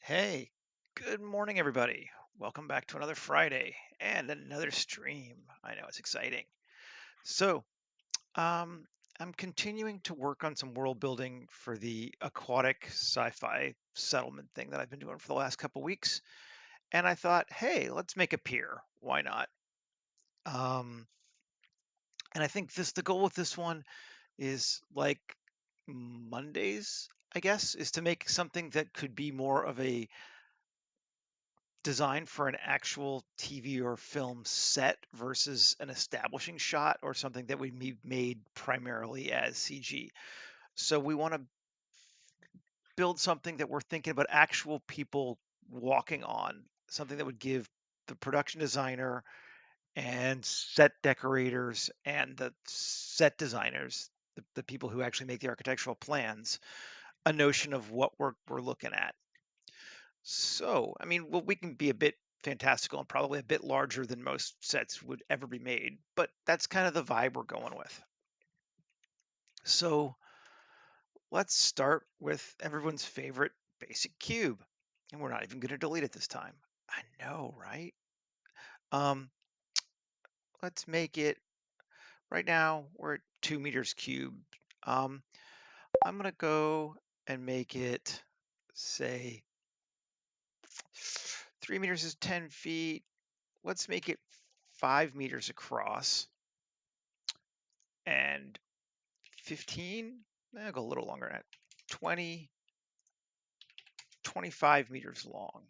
Hey, good morning, everybody. Welcome back to another Friday and another stream. I know it's exciting. So, um, I'm continuing to work on some world building for the aquatic sci-fi settlement thing that I've been doing for the last couple weeks. And I thought, hey, let's make a pier. Why not? Um, and I think the goal with this one is like Mondays, I guess, is to make something that could be more of a designed for an actual TV or film set versus an establishing shot or something that would be made primarily as CG. So we want to build something that we're thinking about actual people walking on, something that would give the production designer and set decorators and the set designers, the people who actually make the architectural plans, a notion of what we're looking at. So, I mean, well, we can be a bit fantastical and probably a bit larger than most sets would ever be made, but that's kind of the vibe we're going with. So, let's start with everyone's favorite basic cube. And we're not even going to delete it this time. I know, right? Um, let's make it right now, we're at 2 meters cubed. Um, I'm going to go and make it, say, 3 meters is 10 feet. Let's make it 5 meters across and 15. I'll go a little longer at 20, 25 meters long.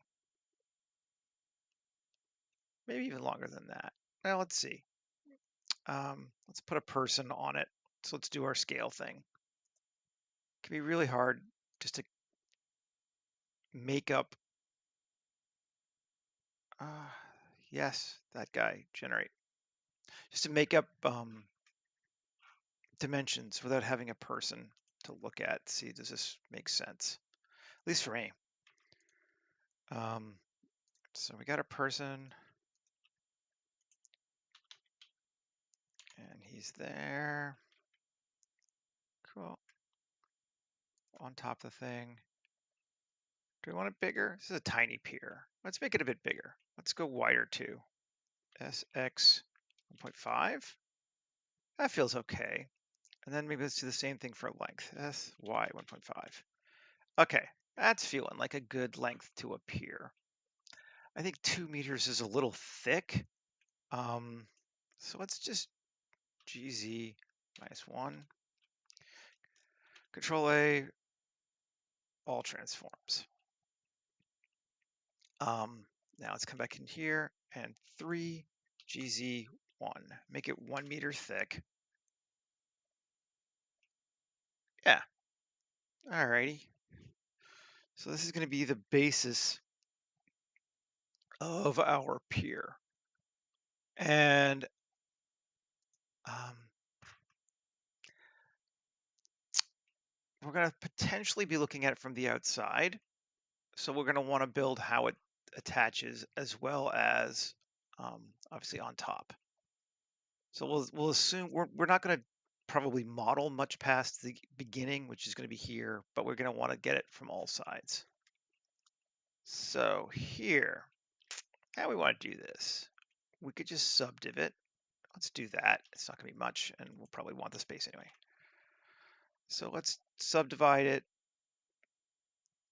Maybe even longer than that. Well, let's see. Let's put a person on it. So let's do our scale thing. It can be really hard just to make up. Uh, yes, that guy, generate. Just to make up dimensions without having a person to look at. See, does this make sense? At least for me. Um, so we got a person, and he's there. Cool. On top of the thing. Do we want it bigger? This is a tiny pier. Let's make it a bit bigger. Let's go wider too. SX 1.5. That feels okay. And then maybe let's do the same thing for length. SY 1.5. Okay, that's feeling like a good length to a pier. I think 2 meters is a little thick. So let's just GZ -1. Control A, all transforms. Now let's come back in here and 3 GZ1. Make it 1 meter thick. Yeah, alrighty. So this is going to be the basis of our pier. And um, we're going to potentially be looking at it from the outside. So we're going to want to build how it attaches as well as obviously on top. So we'll assume we're not going to probably model much past the beginning, which is going to be here, but we're going to want to get it from all sides. So here, how we want to do this? We could just subdiv it. Let's do that. It's not going to be much, and we'll probably want the space anyway. So let's subdivide it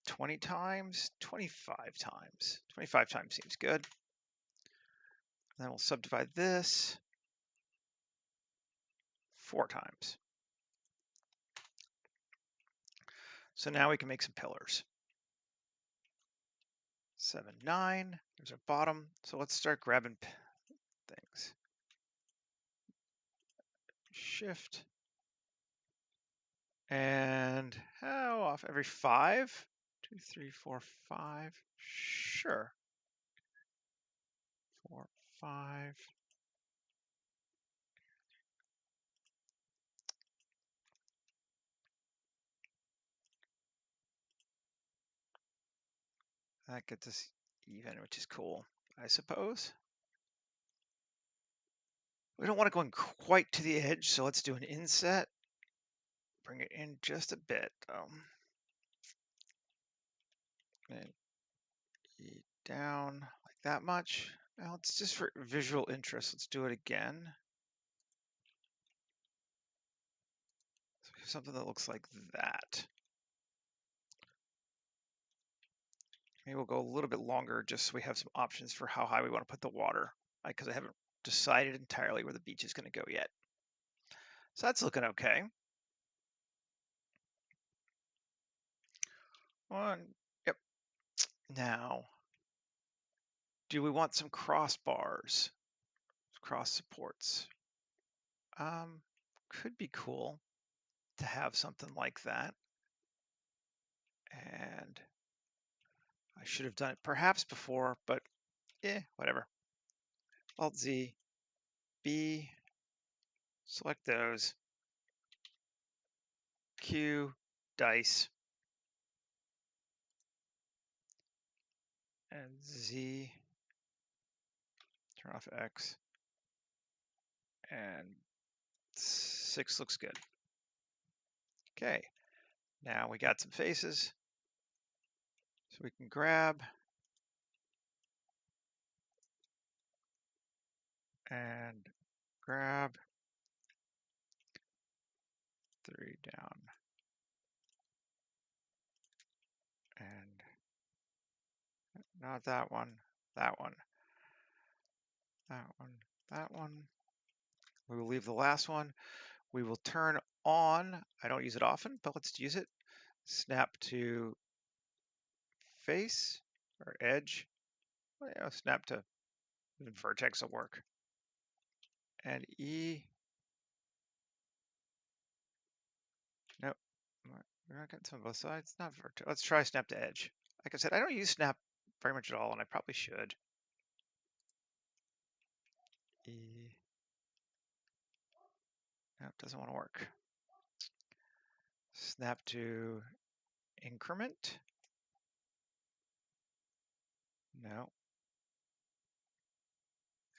20 times, 25 times. 25 times seems good. Then we'll subdivide this 4 times. So now we can make some pillars. 7, 9. There's our bottom. So let's start grabbing things. Shift. And how off? Every 5? 2, 3, 4, 5. Sure. 4, 5. That gets us even, which is cool, I suppose. We don't want it going quite to the edge, so let's do an inset. Bring it in just a bit. And E down like that much. Now it's just for visual interest. Let's do it again. So we have something that looks like that. Maybe we'll go a little bit longer just so we have some options for how high we want to put the water, because I haven't decided entirely where the beach is going to go yet. So that's looking okay. Yep. Now, do we want some crossbars, cross supports? Could be cool to have something like that. And I should have done it perhaps before, but whatever. Alt Z, B, select those, Q, dice, and Z, turn off X, and 6 looks good. Okay, now we got some faces, so we can grab and grab 3 down and not that one, that one, that one, that one. We will leave the last one. We will turn on, I don't use it often, but let's use it. Snap to face or edge. Well, yeah, snap to even vertex will work. And E. Nope. We're not getting some on both sides. Not vertex. Let's try snap to edge. Like I said, I don't use snap very much at all, and I probably should. E. Nope, doesn't want to work. Snap to increment. No.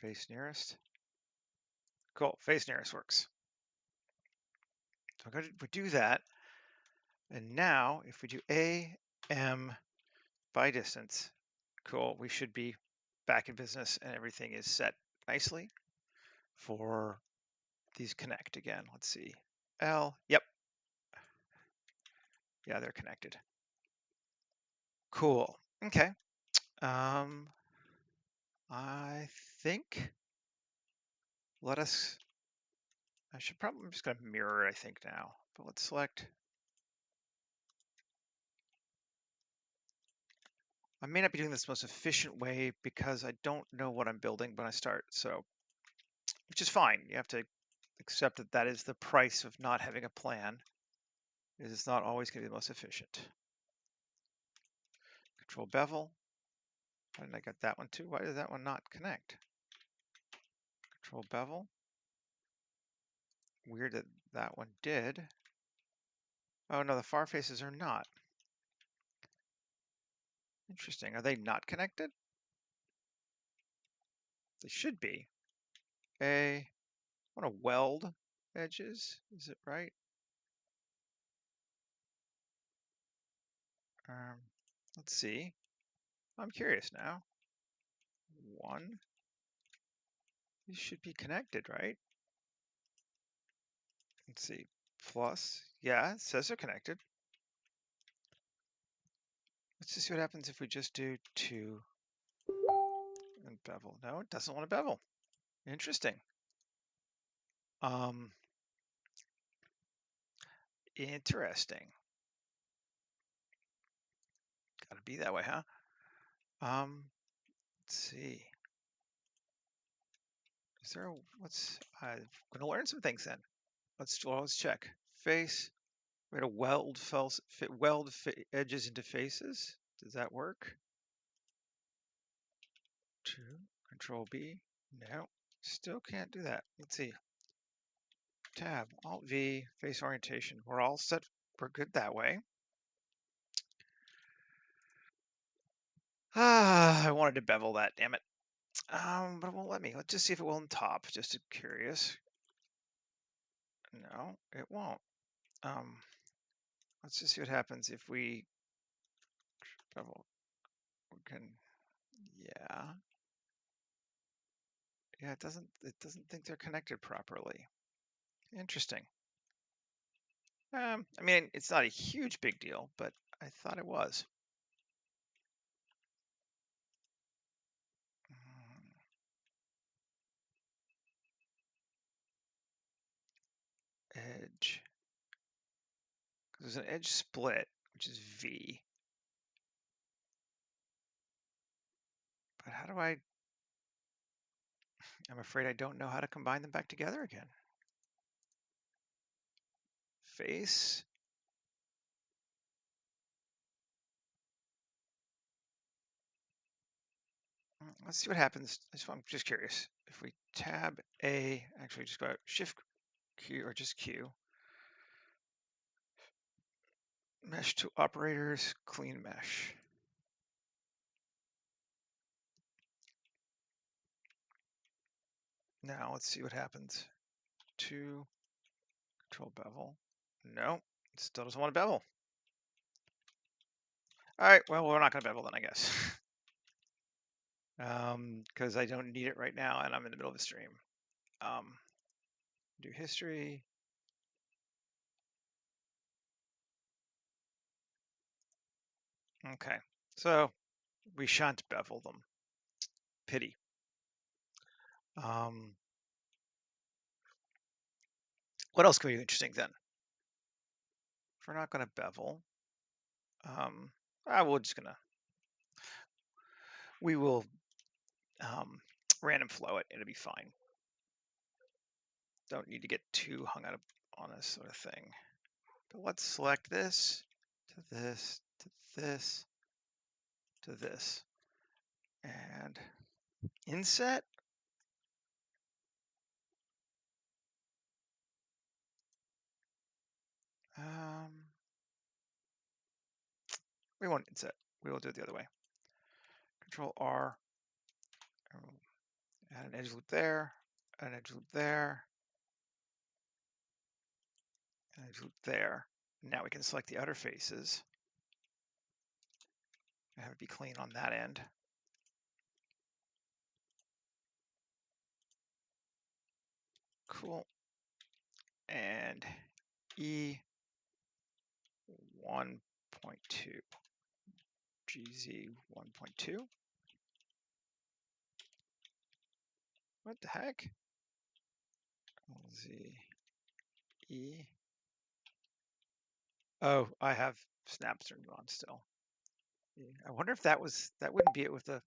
Face nearest. Cool. Face nearest works. So we do that. And now if we do A, M by distance, cool, we should be back in business and everything is set nicely for these connect again. Let's see. L, yep. Yeah, they're connected. Cool. Okay. I think I'm just going to mirror it, I think now, but let's select. I may not be doing this most efficient way because I don't know what I'm building when I start, so, which is fine. You have to accept that that is the price of not having a plan, is it's not always going to be the most efficient. Control bevel. Why didn't I get that one too? Why did that one not connect? Control bevel. Weird that that one did. Oh no, the far faces are not. Interesting. Are they not connected? They should be. I want to weld edges. Is it right? Let's see. I'm curious now. 1. These should be connected, right? Let's see. Plus. Yeah, it says they're connected. Let's just see what happens if we just do 2 and bevel. No, it doesn't want to bevel. Interesting. Interesting. Gotta be that way, huh? Let's see. Is there a, I'm gonna learn some things then. Let's check. Face. We're gonna weld edges into faces. Does that work? 2. Control B. No. Still can't do that. Let's see. Tab. Alt V. Face orientation. We're all set. We're good that way. I wanted to bevel that. Damn it. But it won't let me. Let's just see if it will on top. Just curious. No, it won't. Let's just see what happens if we bevel. We can Yeah. Yeah, it doesn't think they're connected properly. Interesting. I mean, it's not a huge big deal, but I thought it was. Edge. 'Cause there's an edge split, which is V. But how do I'm afraid I don't know how to combine them back together again. Face. Let's see what happens. I'm just curious. If we tab A, actually just go out, Shift Q or just Q, mesh to operators, clean mesh. Now let's see what happens. To control bevel. No, it still doesn't want to bevel. All right, well, we're not going to bevel then, I guess. Because I don't need it right now and I'm in the middle of a stream. Do history. Okay, so we shan't bevel them. Pity. What else could be interesting then? If we're not going to bevel, we will random flow it. It'll be fine. Don't need to get too hung out on this sort of thing. But let's select this to this to this to this and inset. We won't inset. We will do it the other way. Control R. Add an edge loop there. Add an edge loop there. An edge loop there. Now we can select the outer faces. Have it be clean on that end. Cool. And E 1.2. GZ 1.2. What the heck? Z E. Oh, I have snap turned on still. I wonder if that wouldn't be it with the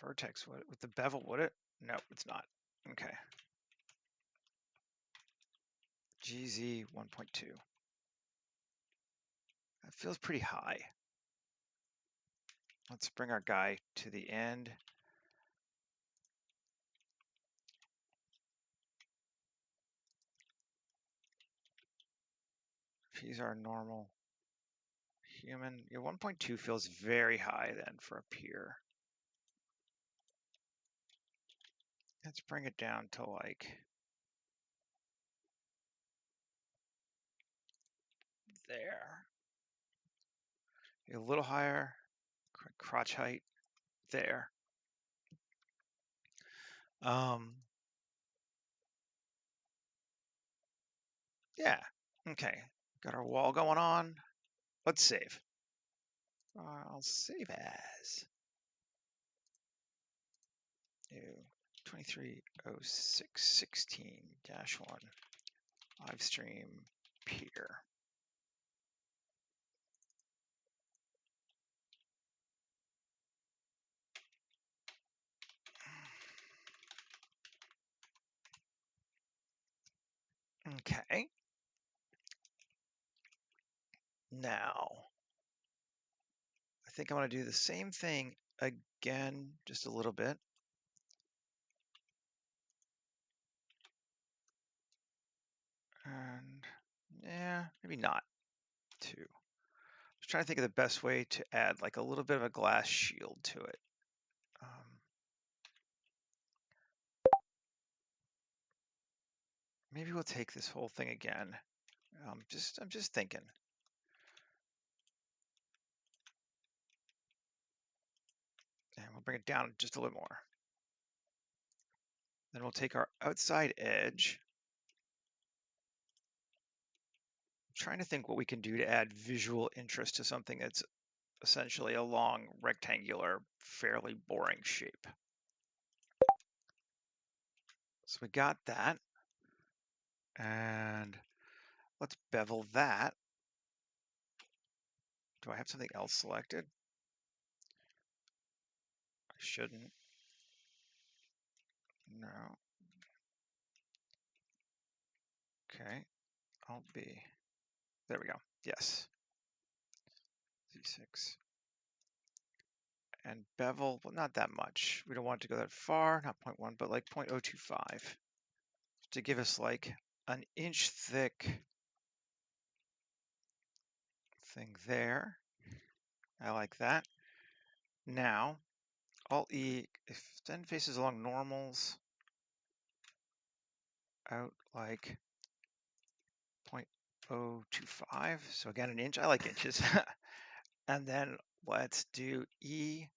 vertex, would it? With the bevel, would it? No, it's not. Okay. GZ 1.2. That feels pretty high. Let's bring our guy to the end. If he's our normal human, yeah, 1.2 feels very high then for a Pier. Let's bring it down to like there. A little higher, crotch height there. Yeah, okay. Got our wall going on. Let's save. I'll save as. 230616-1 live stream Pier. Okay. Now, I think I'm going to do the same thing again, just a little bit. And yeah, maybe not two. I was trying to think of the best way to add like a little bit of a glass shield to it. Maybe we'll take this whole thing again. I'm just thinking. bring it down just a little more. Then we'll take our outside edge. I'm trying to think what we can do to add visual interest to something that's essentially a long, rectangular, fairly boring shape. So we got that. And let's bevel that. Do I have something else selected? I shouldn't. No. Okay. Alt B. There we go. Yes. Z6. And bevel, well, not that much. We don't want it to go that far, not 0.1, but like 0.025 to give us like an inch thick thing there. I like that. Now, Alt E, extend faces along normals out like 0.025. So again, an inch. I like inches. And then let's do EGZ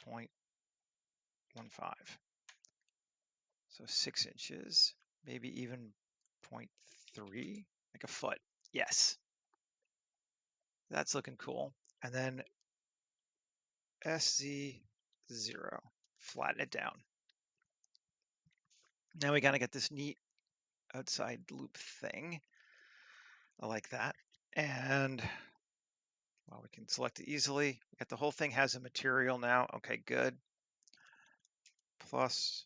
0.15. So 6 inches, maybe even 0.3, like a foot. Yes. That's looking cool. And then SZ0, flatten it down. Now we gotta get this neat outside loop thing. I like that. And well, we can select it easily. We got the whole thing has a material now. Okay, good. Plus,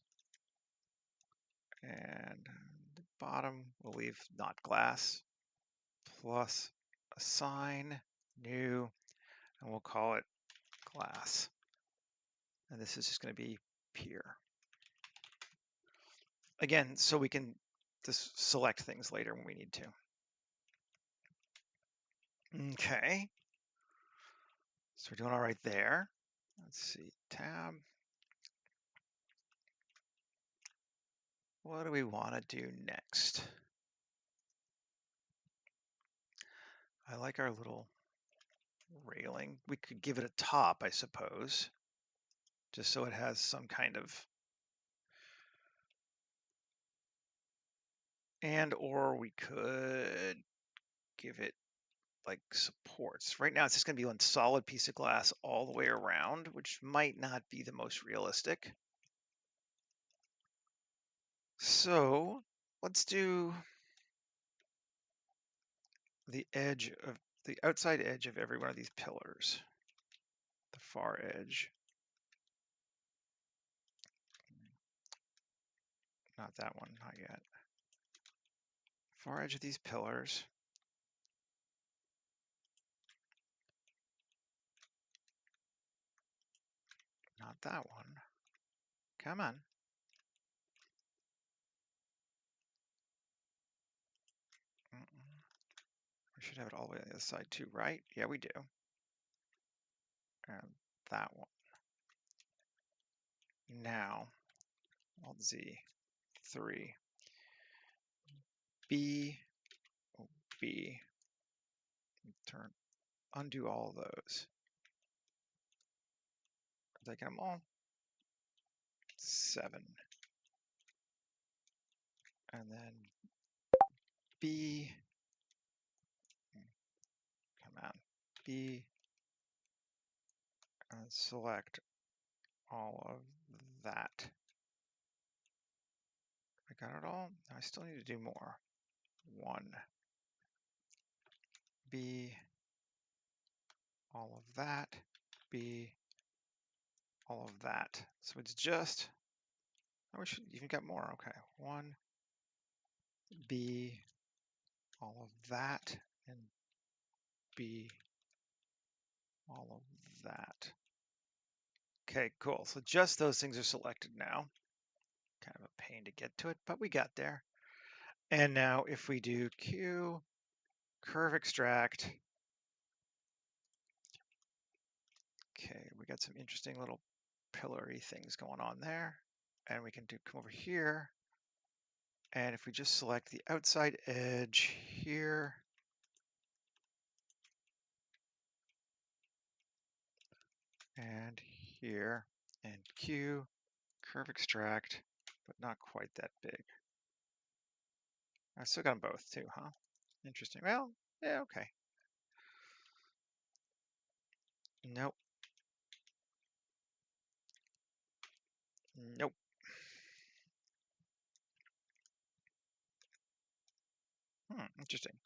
and the bottom we'll leave not glass. Plus assign new, and we'll call it glass. And this is just going to be Pier. Again, so we can just select things later when we need to. Okay. So we're doing all right there. Let's see, tab. What do we want to do next? I like our little railing. We could give it a top, I suppose, just so it has some kind of, and or we could give it like supports. Right now it's just going to be one solid piece of glass all the way around, which might not be the most realistic. So let's do the edge of the outside edge of every one of these pillars. The far edge. Not that one, not yet. Far edge of these pillars. Not that one. Come on. We should have it all the way on the other side too, right? Yeah, we do. And that one. Now, Alt Z, 3. B, oh, B. Turn, undo all of those. Did I get them all? 7. And then B, come on, B, and select all of that. I got it all? I still need to do more. 1, B, all of that, B, all of that. So it's just, oh, we should even get more. Okay, 1, B, all of that, and B, all of that. Okay, cool. So just those things are selected now. Kind of a pain to get to it, but we got there. And now if we do Q, curve extract, okay, we got some interesting little pillar-y things going on there. And we can come over here. And if we just select the outside edge here, and here, and Q, curve extract, but not quite that big. I still got them both too, huh? Interesting. Well, yeah, okay. Nope. Nope. Interesting.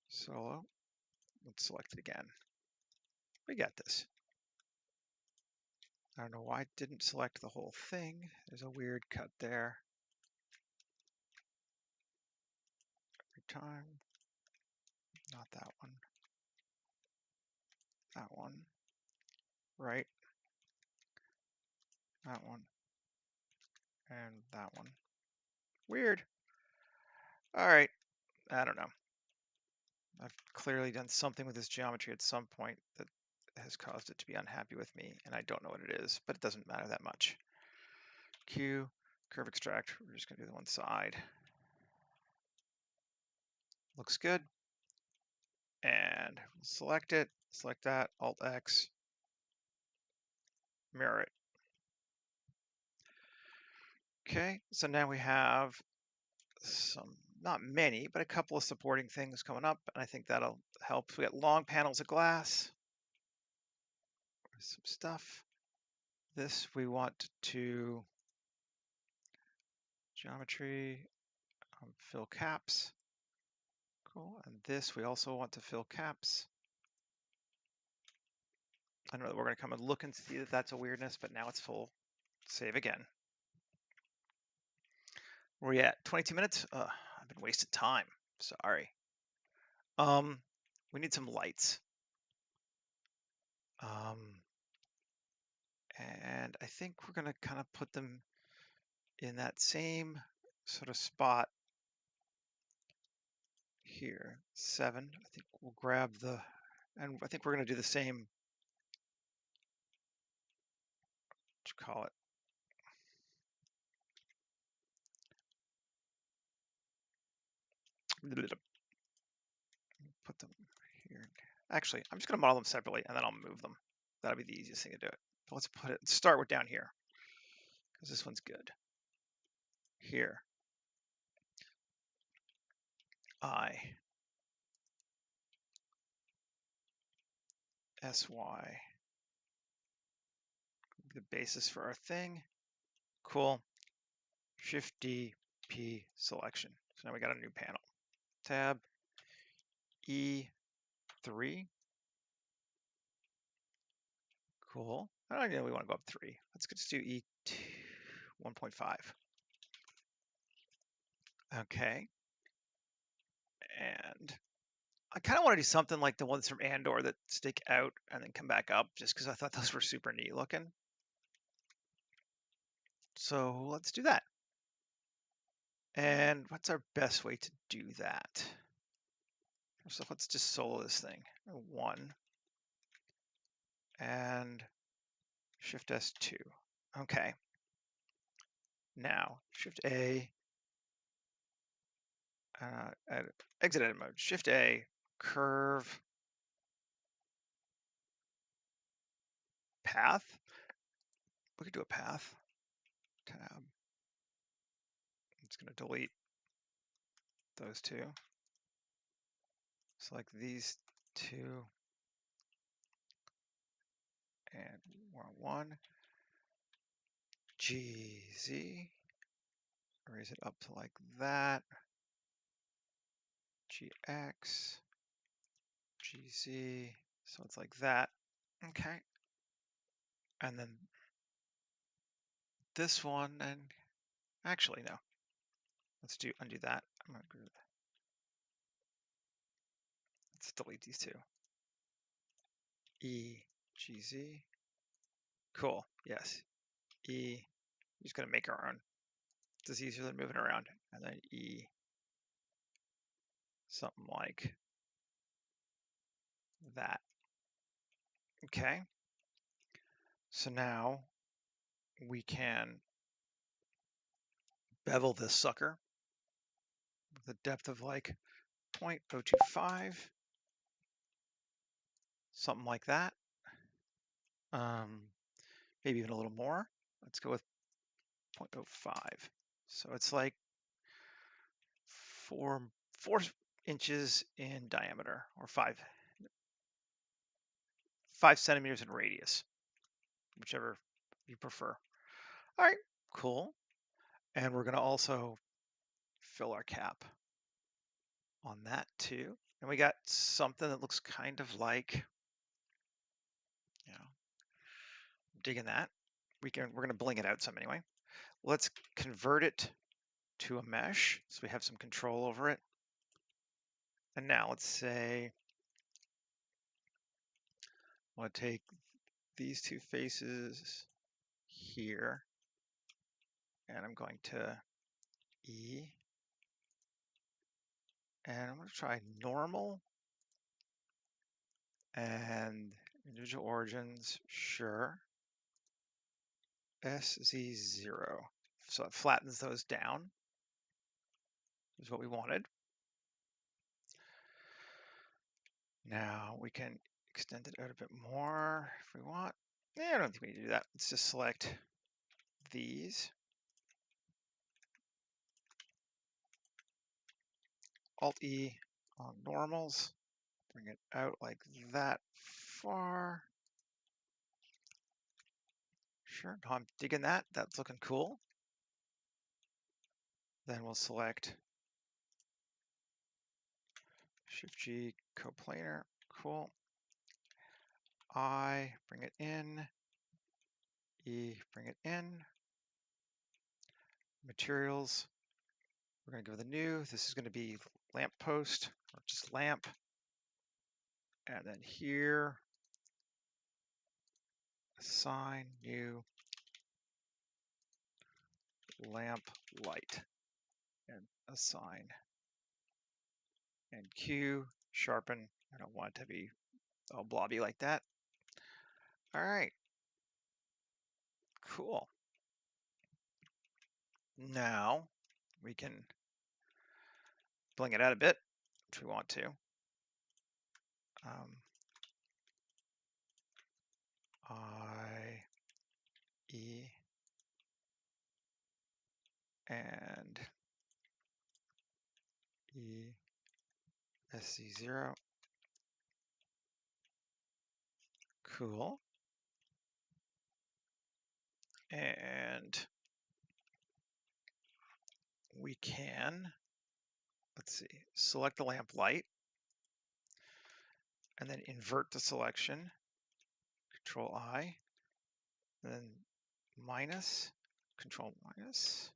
Solo. Let's select it again. We got this. I don't know why it didn't select the whole thing. There's a weird cut there. Every time. Not that one. That one. Right. That one. And that one. Weird. All right. I don't know. I've clearly done something with this geometry at some point that has caused it to be unhappy with me, and I don't know what it is, but it doesn't matter that much. Q, curve extract. We're just going to do the one side. Looks good. And select it, select that, Alt X, mirror it. Okay, so now we have some, not many, but a couple of supporting things coming up, and I think that'll help. We got long panels of glass, some stuff. This we want to geometry, fill caps. Cool, and this we also want to fill caps. I know that we're going to come and look and see that that's a weirdness, but now it's full. Save again. Where are we at? 22 minutes? I've been wasting time. Sorry. We need some lights. And I think we're going to kind of put them in that same sort of spot here. 7. I think we'll grab the, and I think we're going to do the same, what you call it? Put them here. Actually, I'm just going to model them separately and then I'll move them. That'll be the easiest thing to do it. But let's put it, start with down here because this one's good. Here. I. SY. The basis for our thing. Cool. Shift D, P, selection. So now we got a new panel. Tab, E3. Cool. I don't know we want to go up 3. Let's just do E2, 1.5. Okay. And I kind of want to do something like the ones from Andor that stick out and then come back up, just because I thought those were super neat looking. So let's do that. And what's our best way to do that? So let's just solo this thing. 1 and Shift S2. Okay. Now Shift A, exit edit mode. Shift A, curve, path. We could do a path. Tab. It's going to delete those two. Select these two. And we're on 1. GZ. Raise it up to like that. GX. GZ. So it's like that. Okay. And then this one, and actually, no. Let's undo that. I'm going to group. Let's delete these two. E, GZ. Cool. Yes. E. We're just going to make our own. It's easier than moving around. And then E. Something like that. Okay. So now we can bevel this sucker with a depth of like 0.025. Something like that. maybe even a little more. Let's go with 0.05. So it's like four inches in diameter, or 5 centimeters in radius, whichever you prefer. All right, cool. And we're going to also fill our cap on that too. And we got something that looks kind of like, you know, digging that. We're going to bling it out some anyway. Let's convert it to a mesh so we have some control over it. And now let's say I want to take these two faces here, and I'm going to E, and I'm going to try normal and individual origins, sure, SZ0. So it flattens those down, is what we wanted. Now we can extend it out a bit more if we want. Yeah, I don't think we need to do that. Let's just select these. Alt-E on normals. Bring it out like that far. Sure, no, I'm digging that. That's looking cool. Then we'll select Shift-G coplanar. Cool. I, bring it in. E, bring it in. Materials. We're going to go with a new. This is going to be lamp post, or just lamp. And then here, assign new lamp light, and assign. And Q, sharpen. I don't want it to be all blobby like that. All right, cool. Now we can bling it out a bit, which we want to. I, E, and E, SC0. Cool. And we can, let's see, select the lamp light, and then invert the selection, Control I, and then minus, Control minus.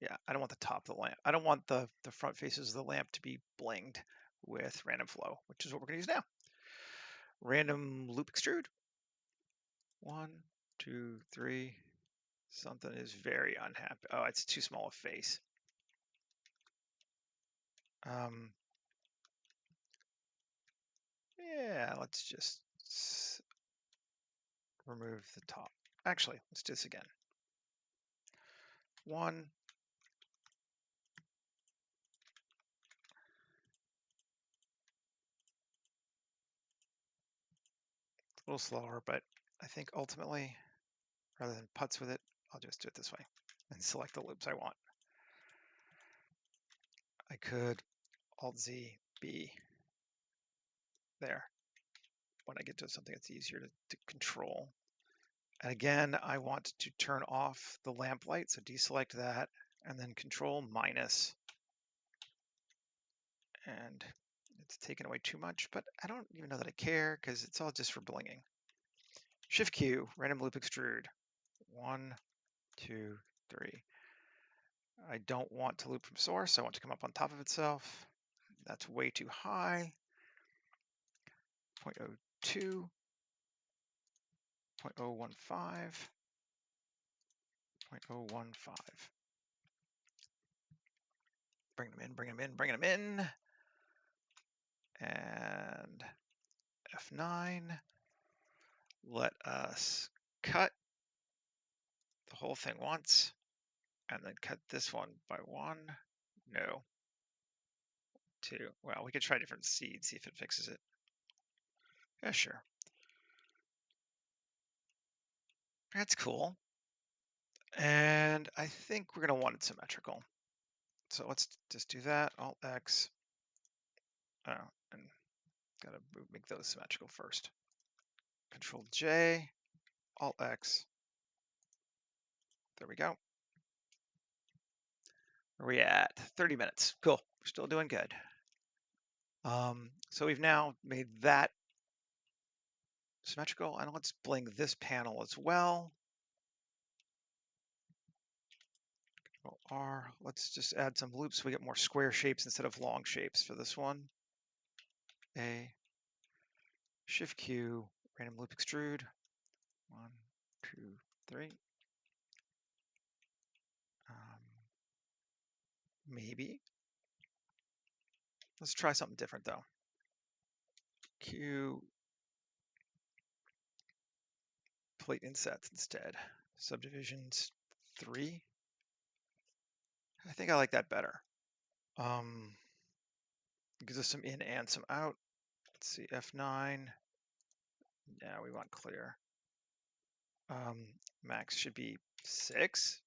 Yeah, I don't want the top of the lamp. I don't want the front faces of the lamp to be blinged with random flow, which is what we're going to use now. Random loop extrude. 1, 2, 3. Something is very unhappy. Oh, it's too small a face. Yeah, let's just remove the top. Actually, let's do this again. 1. A little slower, but I think ultimately, rather than putz with it, I'll just do it this way and select the loops I want. I could Alt-Z, B, there, when I get to something that's easier to control. And again, I want to turn off the lamp light, so deselect that, and then Control minus. And it's taken away too much, but I don't even know that I care because it's all just for blinging. Shift Q, random loop extrude. 1, 2, 3. I don't want to loop from source. I want to come up on top of itself. That's way too high. 0.02, 0.015, 0.015. Bring them in, bring them in, bring them in. And F9. Let us cut the whole thing once, and then cut this one by 1. No. 2. Well, we could try different seeds, see if it fixes it. Yeah, sure. That's cool. And I think we're going to want it symmetrical. So let's just do that. Alt X. Oh, and got to make those symmetrical first. Control J, Alt X. There we go. Where are we at? 30 minutes. Cool. We're still doing good. So we've now made that symmetrical, and let's bling this panel as well. Control R. Let's just add some loops so we get more square shapes instead of long shapes for this one. A, Shift Q, random loop extrude. 1, 2, 3. Maybe. Let's try something different though. Q, plate insets instead. Subdivisions 3. I think I like that better. Gives us some in and some out. Let's see, F9. Yeah, we want clear. Max should be 6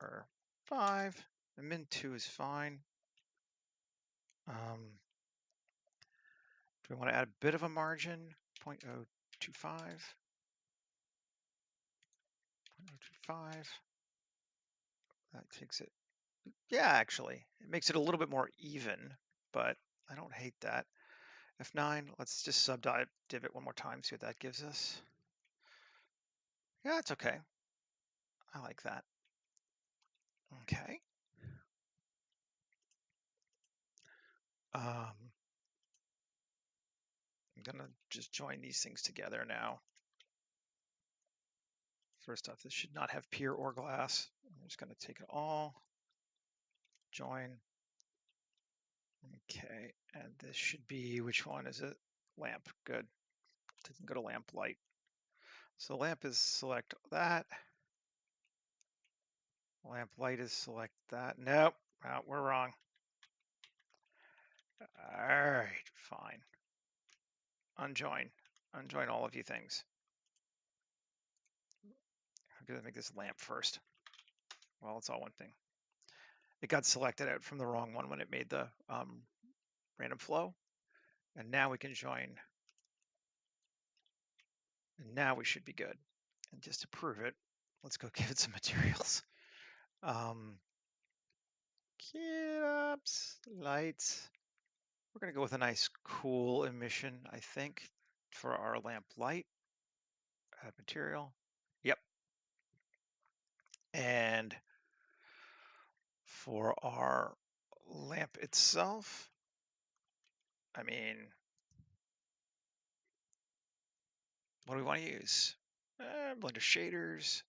or 5. The min 2 is fine. Do we want to add a bit of a margin? 0.025. 0.025. That takes it. Yeah, actually, it makes it a little bit more even, but I don't hate that. F9, let's just subdiv it one more time, see what that gives us. Yeah, it's okay. I like that. Okay. I'm gonna just join these things together now. First off, this should not have pier or glass. I'm just gonna take it all, join. Okay, and this should be, which one is it? Lamp, good. Doesn't go to lamp light. So lamp is select that. Lamp light is select that. Nope, oh, we're wrong. All right, fine. Unjoin. Unjoin all of you things. I'm gonna make this lamp first. Well, it's all one thing. It got selected out from the wrong one when it made the random flow. And now we can join. And now we should be good. And just to prove it, let's go give it some materials. Kit ups, lights. We're gonna go with a nice cool emission, I think, for our lamp light. Add material. Yep. And for our lamp itself, I mean, what do we want to use? Blend of shaders,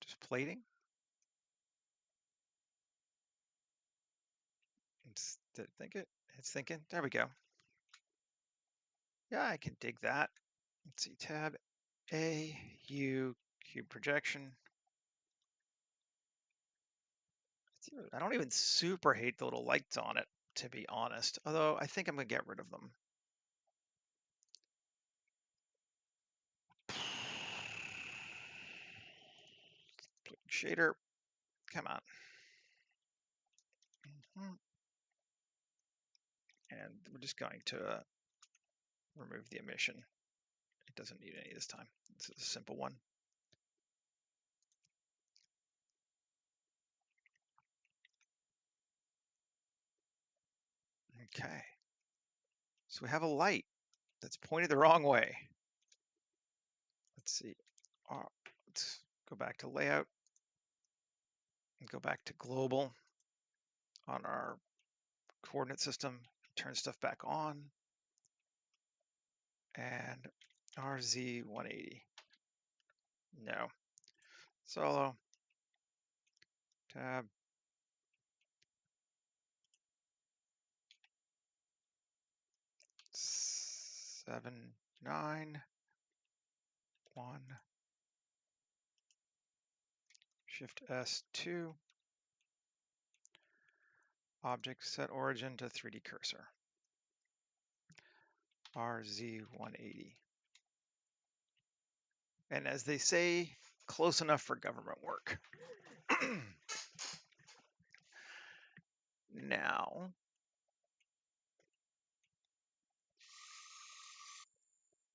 just plating. Did it think it? It's thinking. There we go. Yeah, I can dig that. Let's see, tab A, U, cube projection. I don't even super hate the little lights on it, to be honest. Although I think I'm gonna get rid of them. Shader, come on. And we're just going to remove the emission. It doesn't need any this time. This is a simple one. Okay. So we have a light that's pointed the wrong way. Let's see. Let's go back to layout and go back to global on our coordinate system, turn stuff back on, and RZ180. No. Solo. Tab. Seven, 9, 1. Shift S2. Object set origin to 3D cursor. RZ180. And as they say, close enough for government work. Now,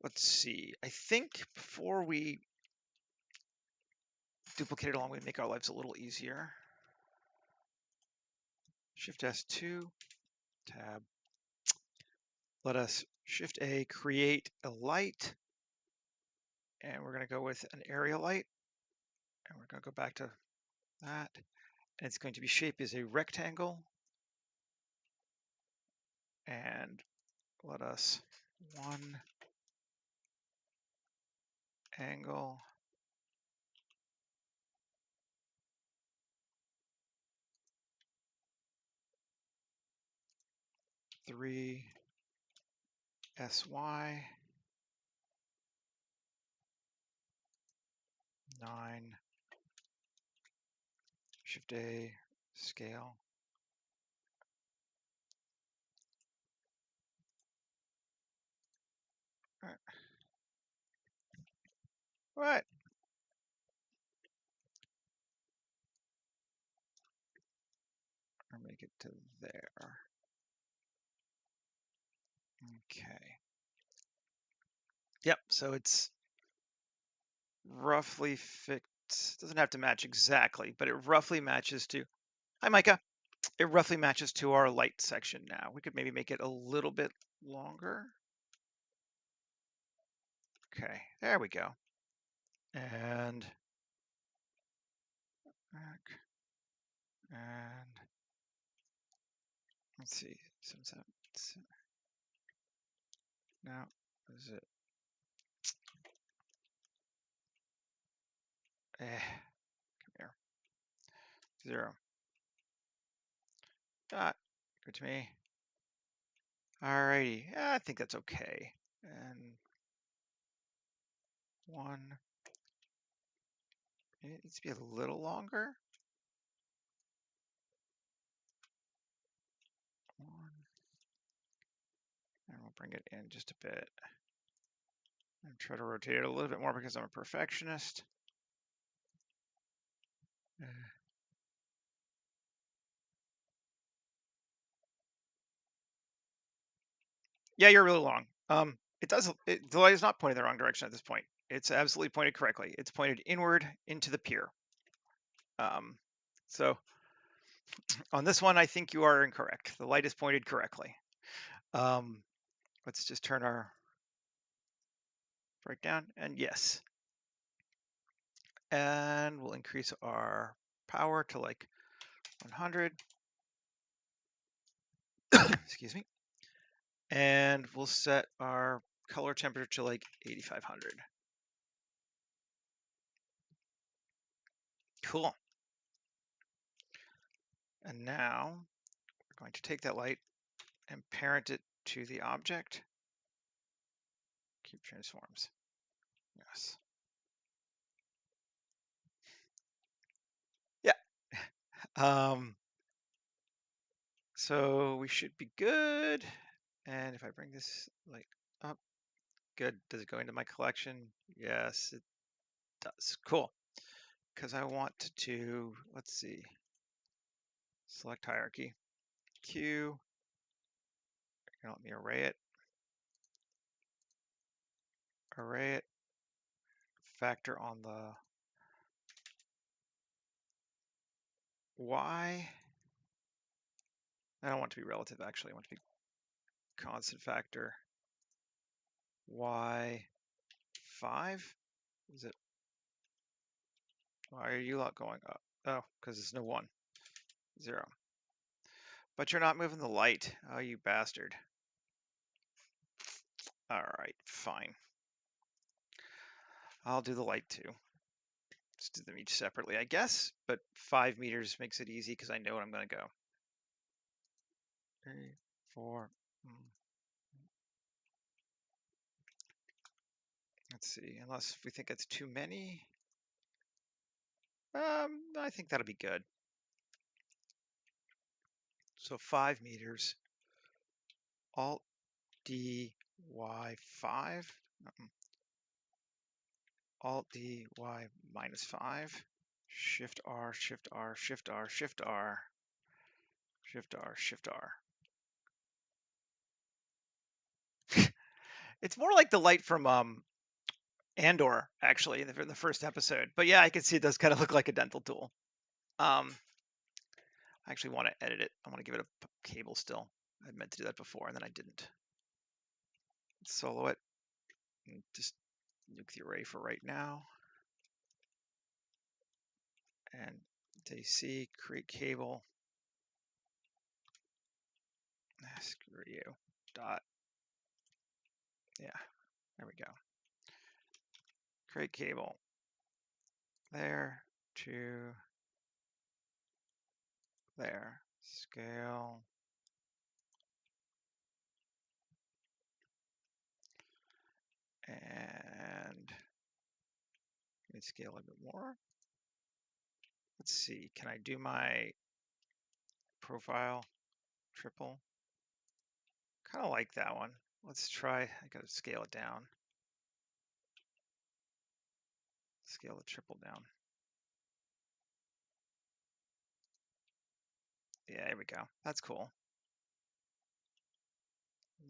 let's see. I think before we duplicate it along, we make our lives a little easier. Shift S2, tab. Let us Shift A, create a light. And we're going to go with an area light. And we're going to go back to that. And it's going to be shape is a rectangle. And let us one angle. Three SY. 9. Shift A, scale. All right. What? Or make it to there. Okay. Yep, so it's roughly fixed. Doesn't have to match exactly, but it roughly matches to, hi Micah. It roughly matches to our light section now. We could maybe make it a little bit longer. Okay, there we go. And back. And let's see. Now, is it? Come here. 0. Good to me. Alrighty, I think that's okay. And 1. It needs to be a little longer. 1. And we'll bring it in just a bit. And try to rotate it a little bit more because I'm a perfectionist. Yeah, you're really long. The light is not pointed the wrong direction at this point. It's absolutely pointed correctly. It's pointed inward into the pier. So on this one, I think you are incorrect. The light is pointed correctly. Let's just turn our breakdown, and yes. And we'll increase our power to like 100. Excuse me. And we'll set our color temperature to like 8500. Cool. And now we're going to take that light and parent it to the object. Keep transforms. Yes. Yeah. So we should be good. And if I bring this light up, good. Does it go into my collection? Yes, it does. Cool. Because I want to, let's see, select hierarchy. Q. You're gonna let me array it. Array it. Factor on the Y. I don't want it to be relative, actually. I want it to be constant factor. Y 5. Is it? Why are you not going up? Oh, because there's no 1. 0. But you're not moving the light. Oh, you bastard. All right, fine. I'll do the light too. Let's do them each separately, I guess, but 5 meters makes it easy because I know I'm going to go. 3, 4. Let's see, unless we think it's too many. I think that'll be good. So 5 meters. Alt D Y 5. Alt D, Y, -5. Shift R, Shift R, Shift R, Shift R, Shift R, Shift R. It's more like the light from Andor, actually, in the first episode. But yeah, I can see it does kind of look like a dental tool. I actually want to edit it. I want to give it a cable still. I meant to do that before, and then I didn't. Solo it. And just nuke the array for right now. And DC, create cable. Screw you. Dot. Yeah, there we go. Create cable. There to there. Scale. And let me scale a bit more. Let's see, can I do my profile triple? Kind of like that one. Let's try, I gotta scale it down. Scale the triple down. Yeah, there we go. That's cool.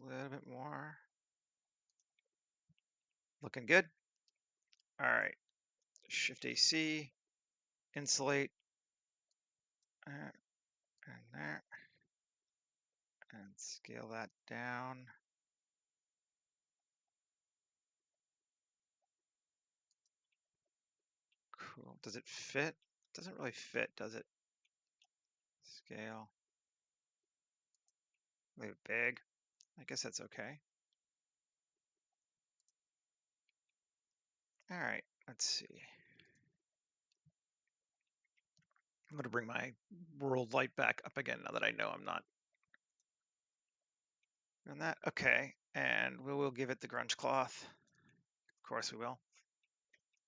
A little bit more. Looking good. All right. Shift AC, insulate, and there, and scale that down. Cool. Does it fit? Doesn't really fit, does it? Scale. Leave it big. I guess that's okay. All right, let's see. I'm gonna bring my world light back up again now that I know I'm not doing that. Okay, and we will give it the grunge cloth. Of course we will.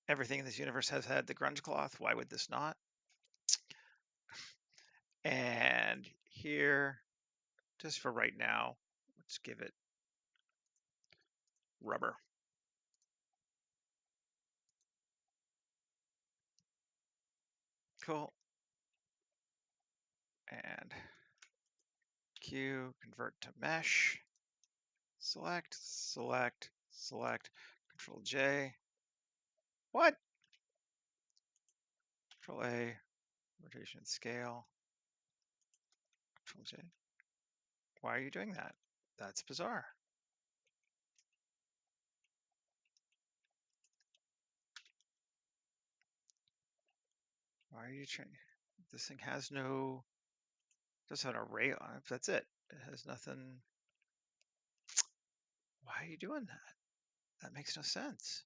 Everything in this universe has had the grunge cloth. Why would this not? And here, just for right now, let's give it rubber. Cool. And Q, convert to mesh. Select, select, select, Control J. What? Control A, rotation scale. Control J. Why are you doing that? That's bizarre. Why are you trying? This thing has no, just an array on it. That's it. It has nothing. Why are you doing that? That makes no sense.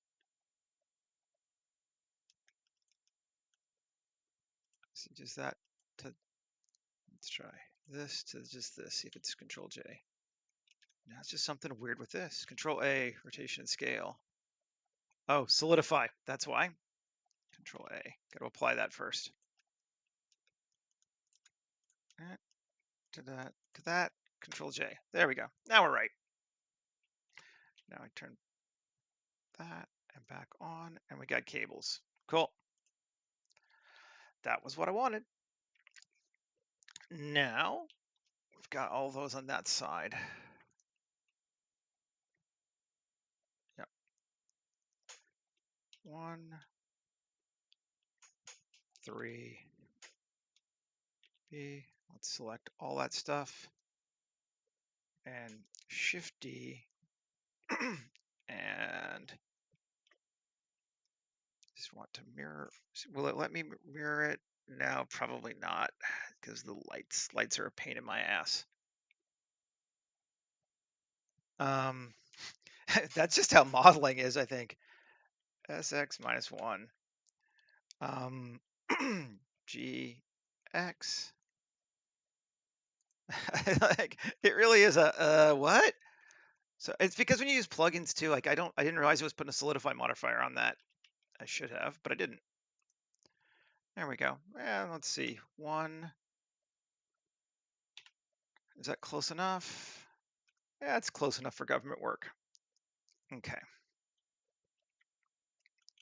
So just that to, let's try this to just this, see if it's Control J. Now it's just something weird with this. Control A, rotation and scale. Oh, solidify. That's why. Control A. Got to apply that first. To that, to that. Control J. There we go. Now we're right. Now I turn that and back on, and we got cables. Cool. That was what I wanted. Now we've got all those on that side. Yep. 1, 3, B. Let's select all that stuff and Shift D and just want to mirror. Will it let me mirror it? No, probably not, because the lights are a pain in my ass. That's just how modeling is, I think. Sx minus 1. Gx. Like, it really is a what? So it's because when you use plugins too, like I didn't realize it was putting a solidify modifier on that. I should have, but I didn't. There we go. And let's see. 1. Is that close enough? Yeah, it's close enough for government work. Okay.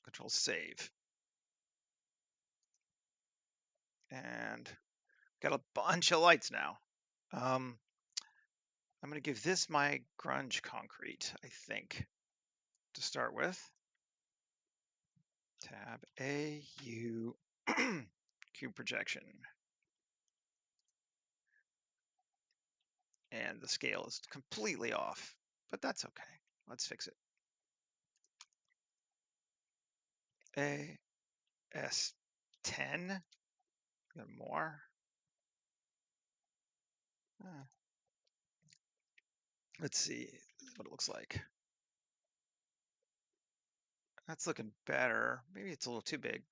Control save. And got a bunch of lights now. I'm going to give this my grunge concrete, I think, to start with. Tab A, U, cube projection. And the scale is completely off, but that's okay. Let's fix it. AS10, even more. Let's see what it looks like. That's looking better. Maybe it's a little too big.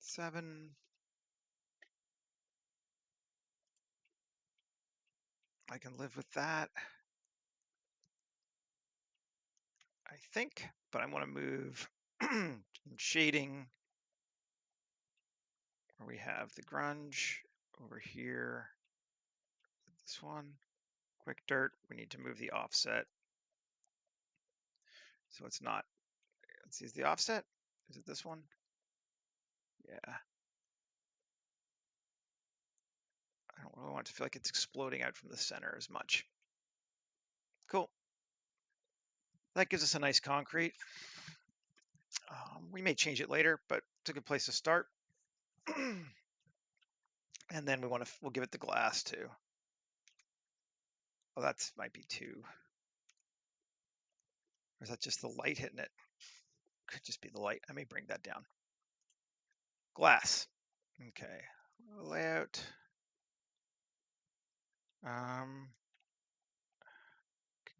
Seven. I can live with that, I think, but I want to move shading where we have the grunge over here. This one, quick dirt, we need to move the offset. So it's not, let's see, is the offset? Is it this one? Yeah. I don't really want it to feel like it's exploding out from the center as much. Cool. That gives us a nice concrete. We may change it later, but it's a good place to start. And then we'll give it the glass too. Oh, that might be too. Or is that just the light hitting it? Could just be the light. I may bring that down. Glass. Okay. Layout.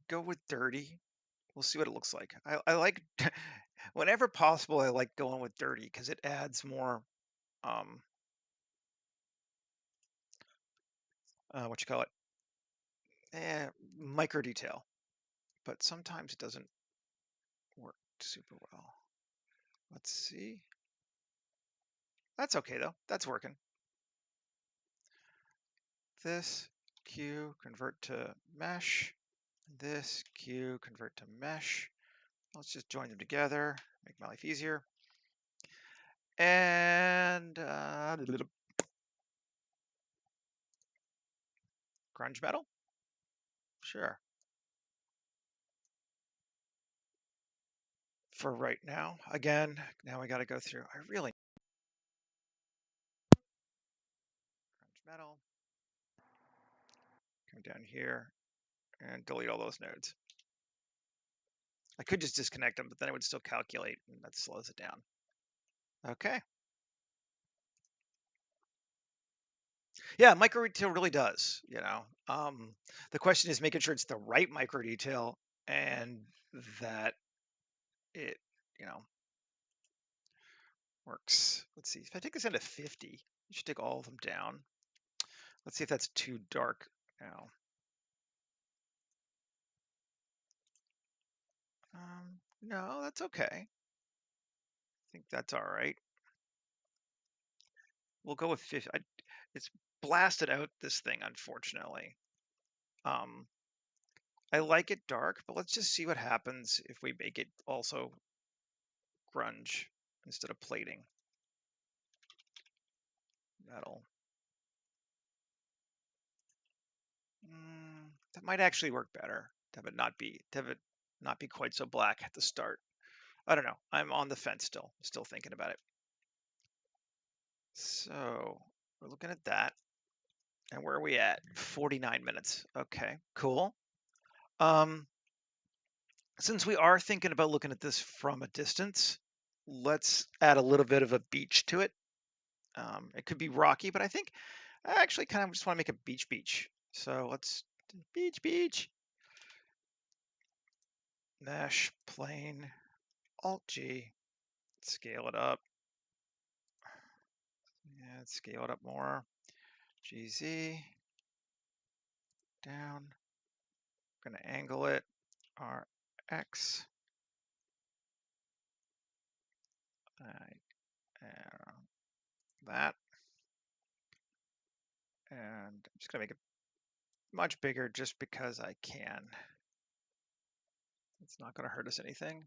Go with dirty. We'll see what it looks like. I like, whenever possible, I like going with dirty because it adds more, what you call it, micro detail. But sometimes it doesn't work super well. Let's see. That's okay though. That's working. This Q convert to mesh. This Q convert to mesh. Let's just join them together, make my life easier. And grunge metal. Sure. For right now, again, now we got to go through. I really grunge metal. Come down here and delete all those nodes. I could just disconnect them, but then it would still calculate, and that slows it down. Okay. Yeah, micro detail really does. The question is making sure it's the right micro detail and that it, works. Let's see. If I take this into 50, you should take all of them down. Let's see if that's too dark now. No, that's okay. I think that's all right. We'll go with 50. It's blasted out this thing, unfortunately. I like it dark, but let's just see what happens if we make it also grunge instead of plating. Metal. That might actually work better to have it not be quite so black at the start. I don't know. I'm on the fence still thinking about it. So we're looking at that. And where are we at? 49 minutes. Okay, cool. Since we are thinking about looking at this from a distance, let's add a little bit of a beach to it. It could be rocky, but I think I actually kind of just want to make a beach. So let's do beach. Mesh, plane, Alt G, scale it up. Yeah, scale it up more. GZ, down. I'm gonna angle it, RX. That. And just gonna make it much bigger just because I can. It's not gonna hurt us anything.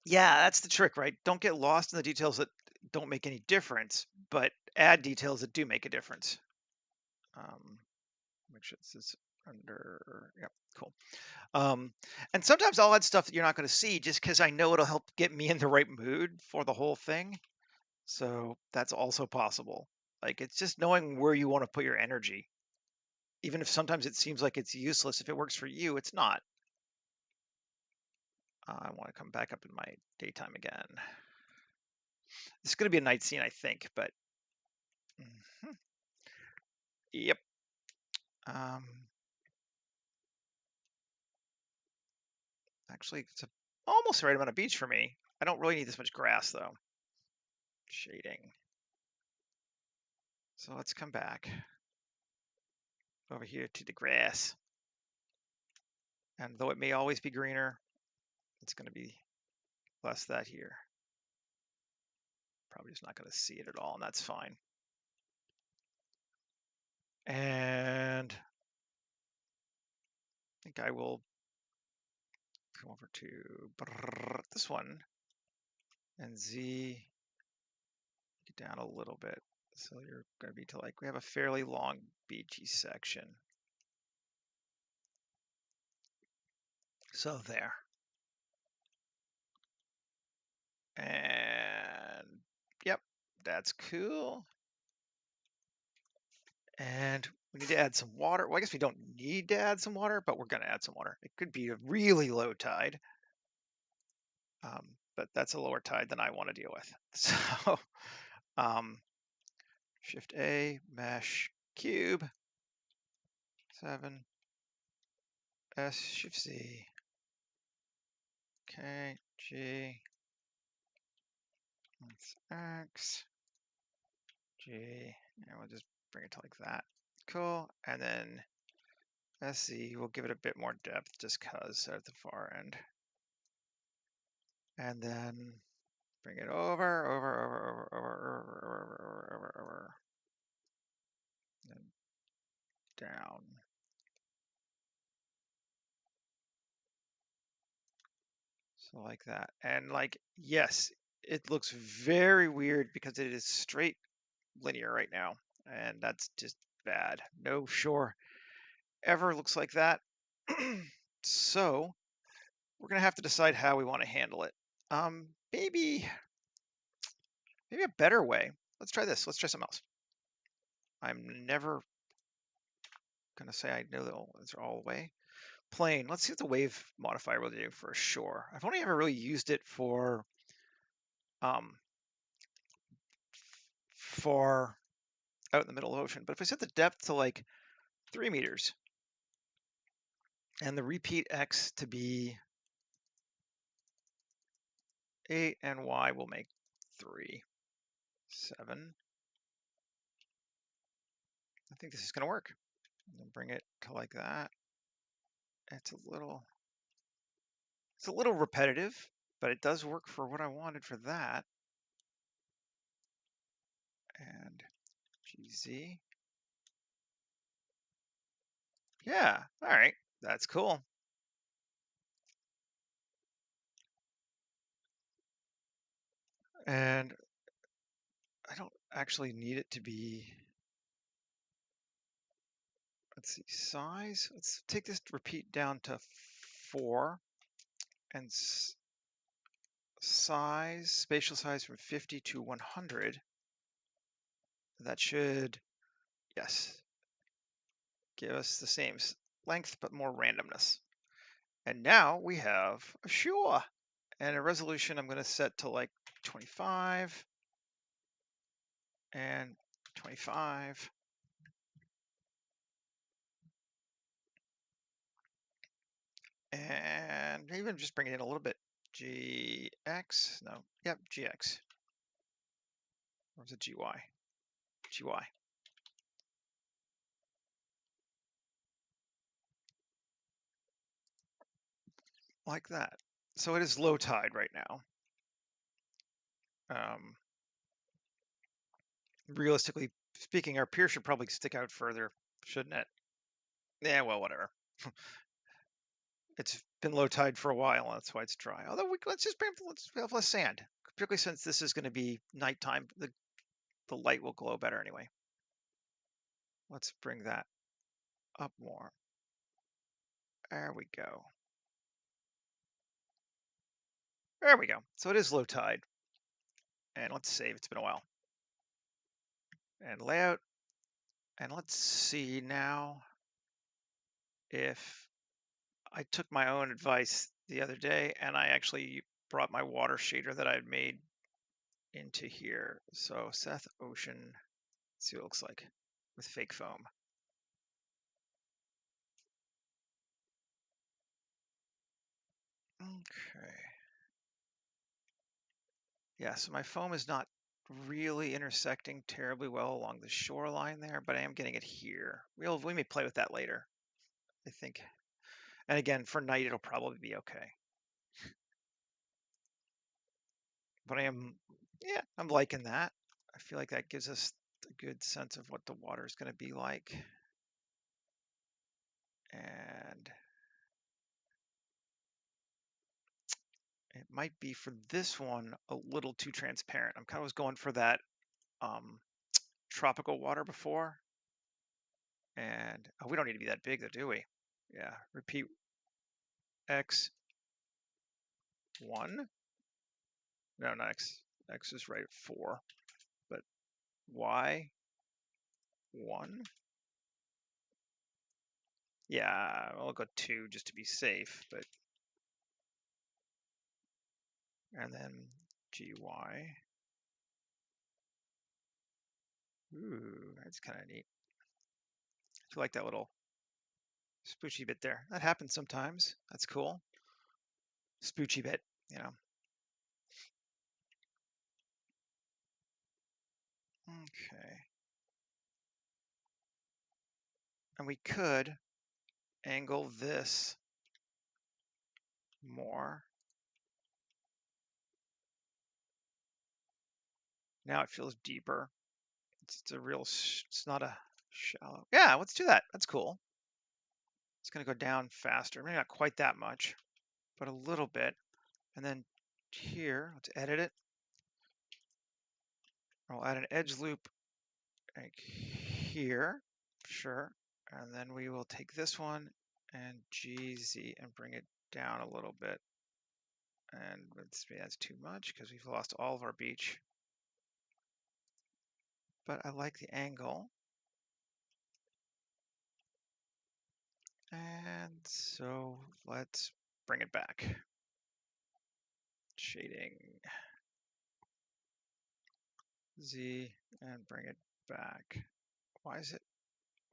Yeah, that's the trick, right? Don't get lost in the details that don't make any difference, but add details that do make a difference. Make sure this is under, yep, cool. And sometimes I'll add stuff that you're not going to see just because I know it'll help get me in the right mood for the whole thing. So that's also possible. Like it's just knowing where you want to put your energy. Even if sometimes it seems like it's useless, if it works for you, it's not. I want to come back up in my daytime again. This is going to be a night scene, I think, but mhm. Yep. Actually, it's almost the right amount of beach for me. I don't really need this much grass though. Shading. So let's come back over here to the grass. And though it may always be greener, it's going to be less that here. Probably just not going to see it at all, and that's fine. And I think I will come over to this one and Z it down a little bit. So you're going to be to like, we have a fairly long beachy section. So there. And yep, that's cool. And we need to add some water. Well, I guess we don't need to add some water, but we're going to add some water. It could be a really low tide, but that's a lower tide than I want to deal with. So Shift A, mesh, cube, 7, S, Shift Z, K, G, that's X, G, and we'll just bring it to like that. Cool. And then SC, we'll give it a bit more depth just because at the far end. And then bring it over, and down. So like that. And like, yes, it looks very weird because it is straight linear right now. And that's just bad. No shore ever looks like that. So we're gonna have to decide how we want to handle it. Maybe a better way. Let's try this. Let's try something else. I'm never gonna say I know that these are all the way. Plane. Let's see what the wave modifier will do for a shore. I've only ever really used it for out in the middle of the ocean. But if I set the depth to like 3 meters and the repeat X to be 8 and Y will make 3, 7. I think this is going to work. And then bring it to like that. It's a little repetitive, but it does work for what I wanted for that. And GZ. Yeah, all right, that's cool. And I don't actually need it to be, let's see, size. Let's take this repeat down to 4 and size, spatial size from 50 to 100. That should, yes, give us the same length, but more randomness. And now we have a shore. And a resolution I'm going to set to like 25 and 25. And even just bring it in a little bit. GX, no, yep, GX. Or was it GY? GY. Like that. So it is low tide right now. realistically speaking, our pier should probably stick out further, shouldn't it? Yeah, well, whatever. It's been low tide for a while, and that's why it's dry. Although let's just let's have less sand, particularly since this is going to be nighttime. The light will glow better anyway. Let's bring that up more. There we go. There we go. So it is low tide. And let's save. It's been a while. And layout. And let's see now if I took my own advice the other day and I actually brought my water shader that I had made into here. So Seth Ocean, let's see what it looks like with fake foam. Okay. Yeah, so my foam is not really intersecting terribly well along the shoreline there, but I am getting it here. We may play with that later, I think. And again, for night, it'll probably be okay. But yeah, I'm liking that. I feel like that gives us a good sense of what the water is going to be like. And it might be for this one a little too transparent. I'm kind of was going for that tropical water before. And we don't need to be that big though, do we? Yeah, repeat X1. No, not X. X is right at 4. But Y1. Yeah, I'll go 2 just to be safe. But and then GY. Ooh, that's kind of neat. I like that little spoochy bit there. That happens sometimes. That's cool. Spoochy bit, you know. Okay. And we could angle this more. Now it feels deeper. It's a real, it's not a shallow. Yeah, let's do that. That's cool. It's going to go down faster. Maybe not quite that much, but a little bit. And then here, let's edit it. I'll add an edge loop like here, sure. And then we will take this one and GZ and bring it down a little bit. And that's too much because we've lost all of our beach. But I like the angle. And so let's bring it back. Shading Z and bring it back. Why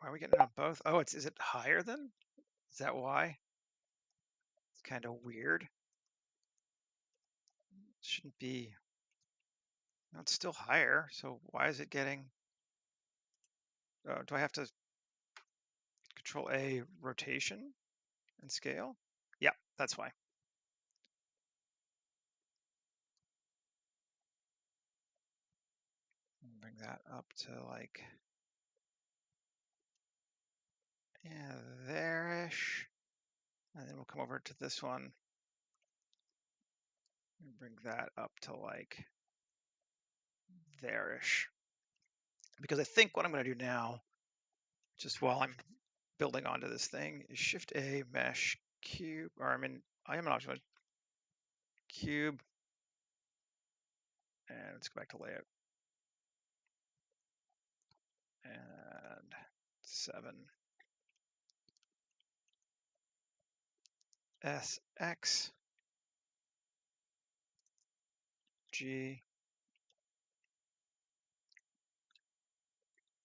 are we getting it on both? Oh, is it higher then? Is that why? It's kind of weird. It shouldn't be, no, it's still higher. So why is it getting, do I have to Control A rotation and scale? Yeah, that's why. Bring that up to like, yeah, there-ish. And then we'll come over to this one and bring that up to like there-ish. Because I think what I'm going to do now, just while I'm building onto this thing, is Shift A, Mesh, Cube, or I am an object Cube, and let's go back to layout. And 7. SX, G,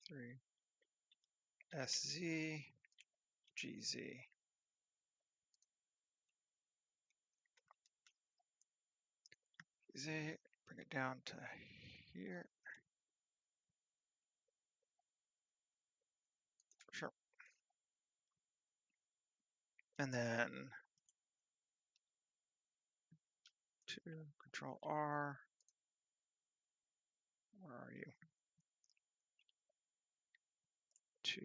3, SZ, GZ. Z, bring it down to here. Sure. And then 2, Control R. Where are you? 2,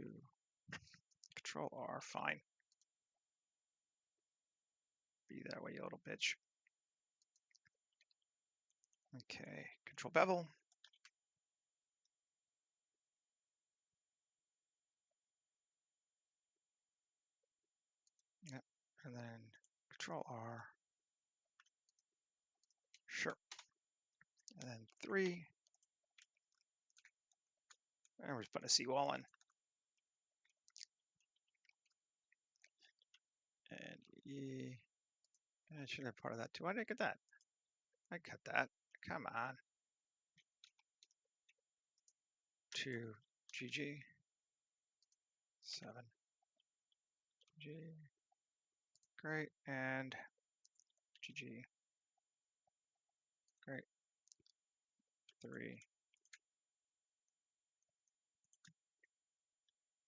Control R, fine. Be that way, you little bitch. Okay, Control bevel. Yep, and then Control R. Sure. And then 3. And we're just putting a seawall in. And E. And I should have part of that too. Why did I get that? I cut that. Come on. 2 GG. 7 G. Great. And GG. Great. 3.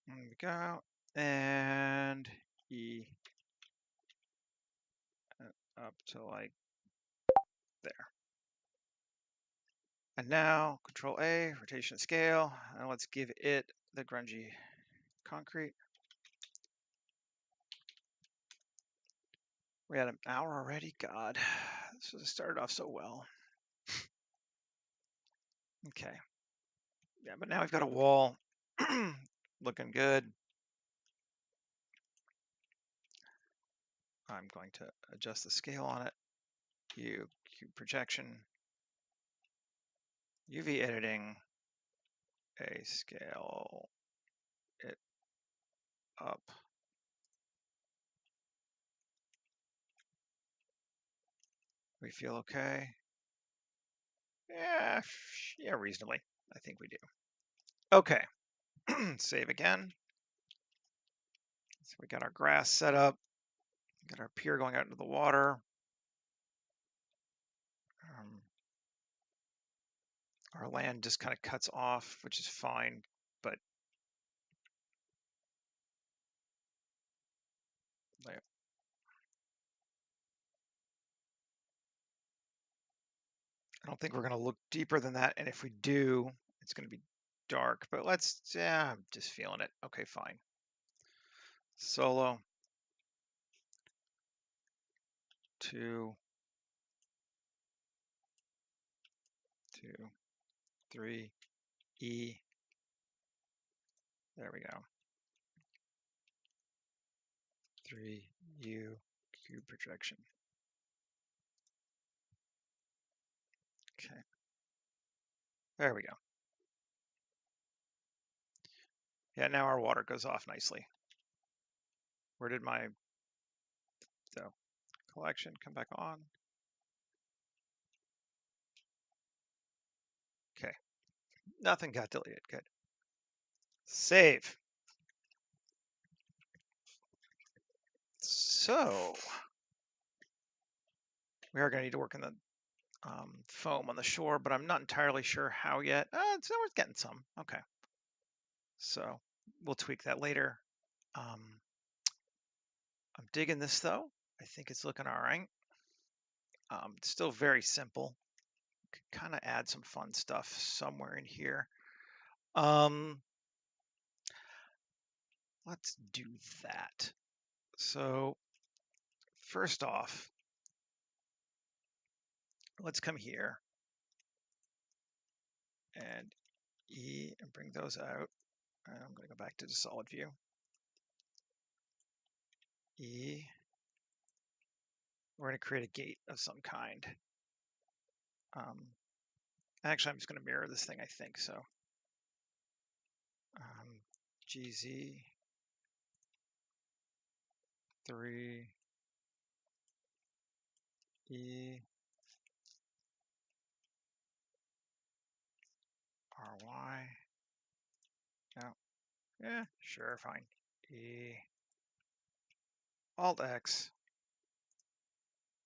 There we go. And E up to like there. And now Control A, rotation scale, and let's give it the grungy concrete. We had an hour already. God, this started off so well. Okay. Yeah, but now we've got a wall looking good. I'm going to adjust the scale on it. Cube projection, UV editing, A scale it up. We feel okay? Yeah, reasonably. I think we do. Okay, save again. So we got our grass set up, got our pier going out into the water. Our land just kind of cuts off, which is fine, but I don't think we're going to look deeper than that. And if we do, it's going to be dark, but I'm just feeling it. Okay, fine. Solo. 2, 2, 3, E. There we go. 3, U, cube projection. Okay. There we go. Yeah, now our water goes off nicely. Where did my collection come back on? Okay. Nothing got deleted. Good. Save. So we are going to need to work in the foam on the shore, but I'm not entirely sure how yet. So we're getting some. Okay. So we'll tweak that later. I'm digging this though. I think it's looking all right. It's still very simple. Could kind of add some fun stuff somewhere in here. Let's do that. So first off, let's come here and E and bring those out. And I'm going to go back to the solid view. E. We're going to create a gate of some kind. Actually, I'm just going to mirror this thing, I think. So GZ 3 E RY. No. Yeah, sure, fine. E Alt X.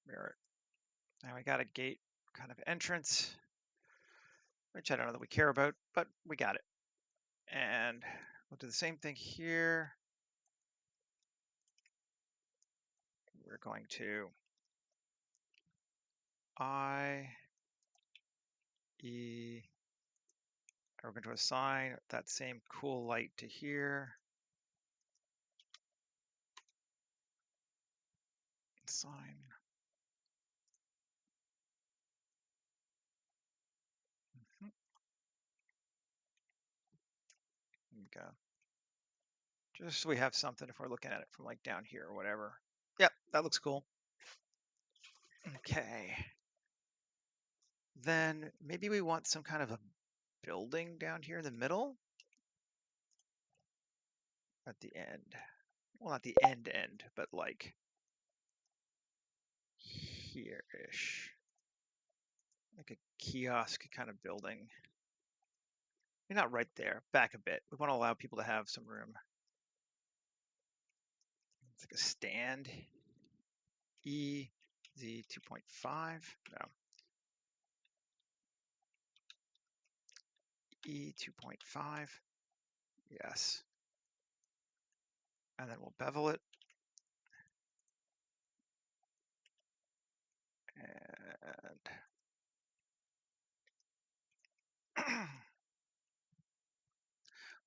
Mirror it. Now we got a gate kind of entrance, which I don't know that we care about, but we got it. And we'll do the same thing here. We're going to I E We're going to assign that same cool light to here. Assign. There we go. Just so we have something if we're looking at it from like down here or whatever. Yep, that looks cool. Okay. Then maybe we want some kind of a building down here in the middle at the end. Well, not the end, but like here-ish. Like a kiosk kind of building. You're not right there, back a bit. We want to allow people to have some room. It's like a stand. E, Z 2.5, no. E 2.5, yes. And then we'll bevel it. And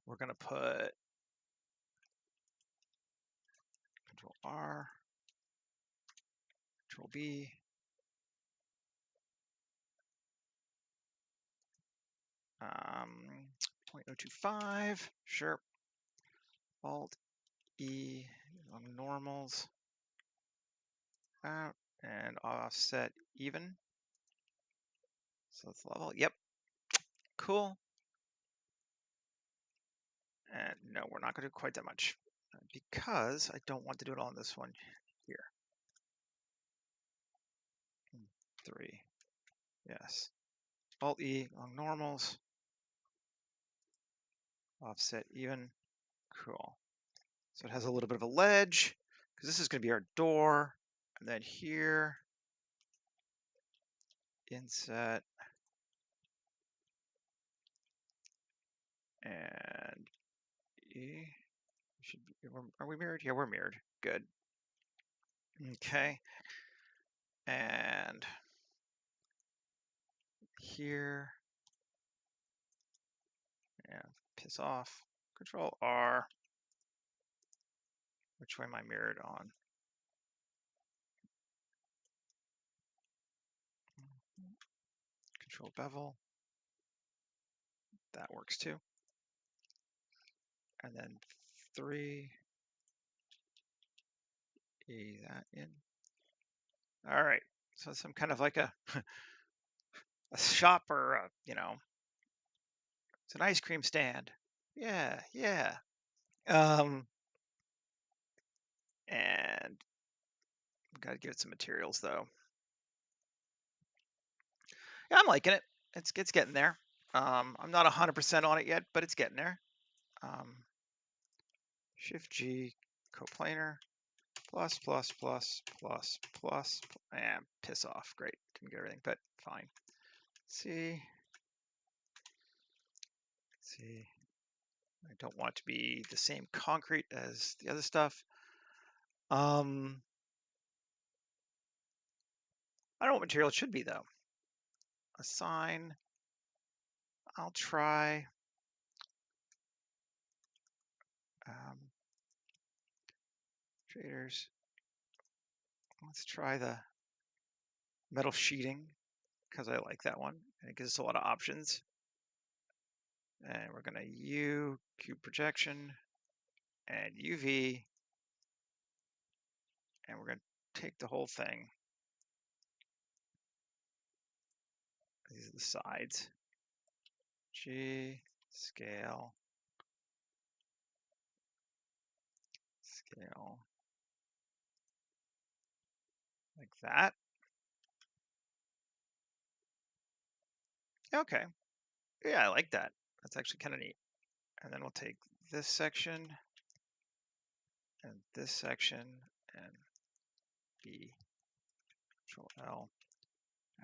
we're going to put Control R, Control B, 0.025, sure. Alt E on normals, out, and offset even. So it's level. Yep. Cool. And no, we're not going to do quite that much because I don't want to do it on this one here. 3. Yes. Alt E on normals. Offset even. Cool. So it has a little bit of a ledge because this is going to be our door. And then here, inset, and E. Should be, are we mirrored? Yeah, we're mirrored. Good. Okay. And here, yeah, piss off. Control R. Which way am I mirrored on? Control bevel. That works too. And then 3. E that in. All right. So some kind of like a shop or it's an ice cream stand. Yeah, yeah. And we've got to give it some materials though. Yeah, I'm liking it. It's getting there. I'm not 100% on it yet, but it's getting there. Shift G, coplanar, plus, and piss off. Great, didn't get everything, but fine. See, I don't want it to be the same concrete as the other stuff. I don't know what material it should be though. Assign. I'll try. Traders. Let's try the metal sheeting because I like that one and it gives us a lot of options. And we're going to U, cube projection, and UV, and we're going to take the whole thing. These are the sides. G, scale, like that. Okay, yeah, I like that. That's actually kind of neat. And then we'll take this section and this section and B, Control L,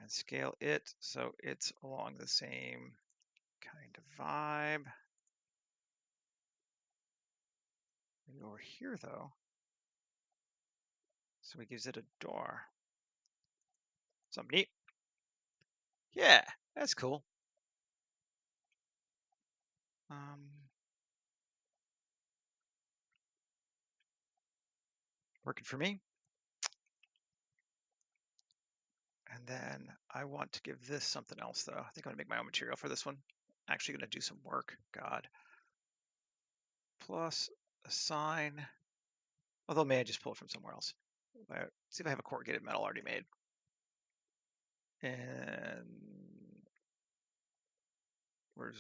and scale it so it's along the same kind of vibe. Maybe over here though. So it gives it a door. Something neat. Yeah, that's cool. Working for me. And then I want to give this something else, though. I think I'm going to make my own material for this one. Actually going to do some work. God. Plus assign. Although may I just pull it from somewhere else. See if I have a corrugated metal already made. And where's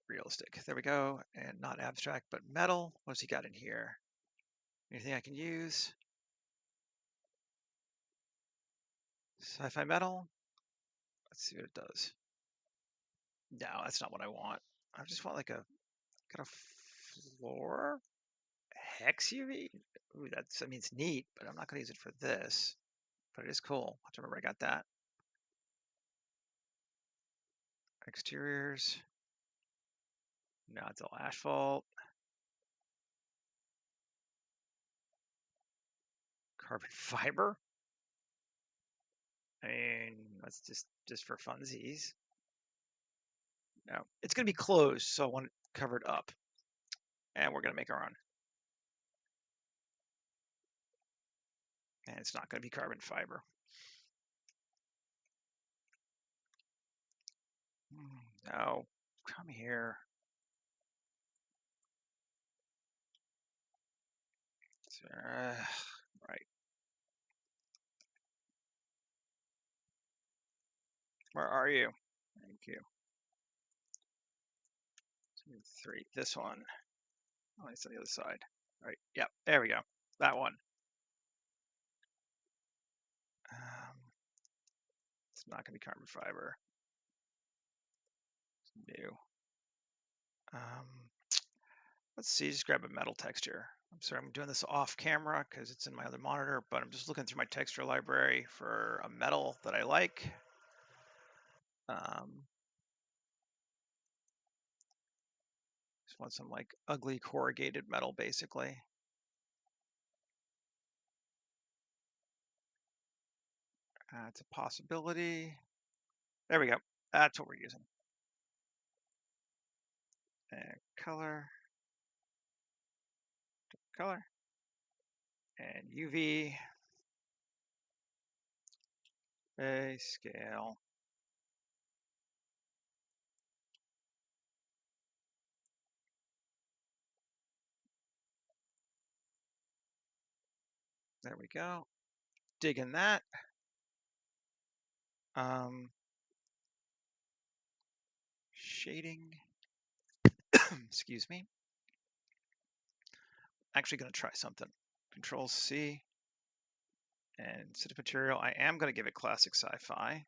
realistic? There we go. And not abstract, but metal. What's he got in here? Anything I can use? Sci-Fi metal. Let's see what it does. No, that's not what I want. I just want like a kind of floor hex UV. Ooh, that's, I mean, it's neat, but I'm not going to use it for this. But it is cool. I have to remember I got that. Exteriors. Now it's all asphalt. Carbon fiber. I mean, that's just for funsies. No, it's going to be closed, so I want it covered up. And we're going to make our own. And it's not going to be carbon fiber. No, come here. Right. Where are you? Thank you. 2, 3. This one. Oh, it's on the other side. All right. Yep. There we go. That one. It's not going to be carbon fiber. It's new. Let's see. Just grab a metal texture. I'm sorry. I'm doing this off camera because it's in my other monitor, but I'm just looking through my texture library for a metal that I like. Just want some like ugly corrugated metal, basically. It's a possibility. There we go. That's what we're using. And color, and UV, a scale. There we go. Digging that. Shading. Excuse me. Actually going to try something. Control C. And instead of material, I am going to give it classic sci-fi.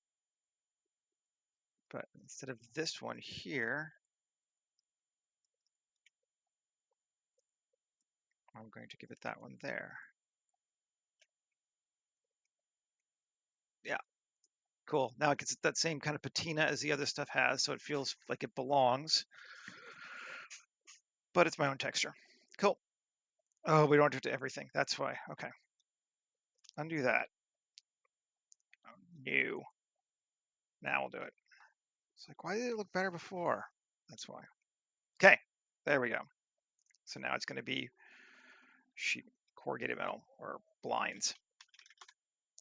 But instead of this one here, I'm going to give it that one there. Yeah, cool. Now it gets that same kind of patina as the other stuff has, so it feels like it belongs. But it's my own texture. Cool. Oh, we don't have to do everything. That's why. Okay. Undo that. Oh, no. Now we'll do it. It's like, why did it look better before? That's why. Okay. There we go. So now it's going to be sheet corrugated metal or blinds.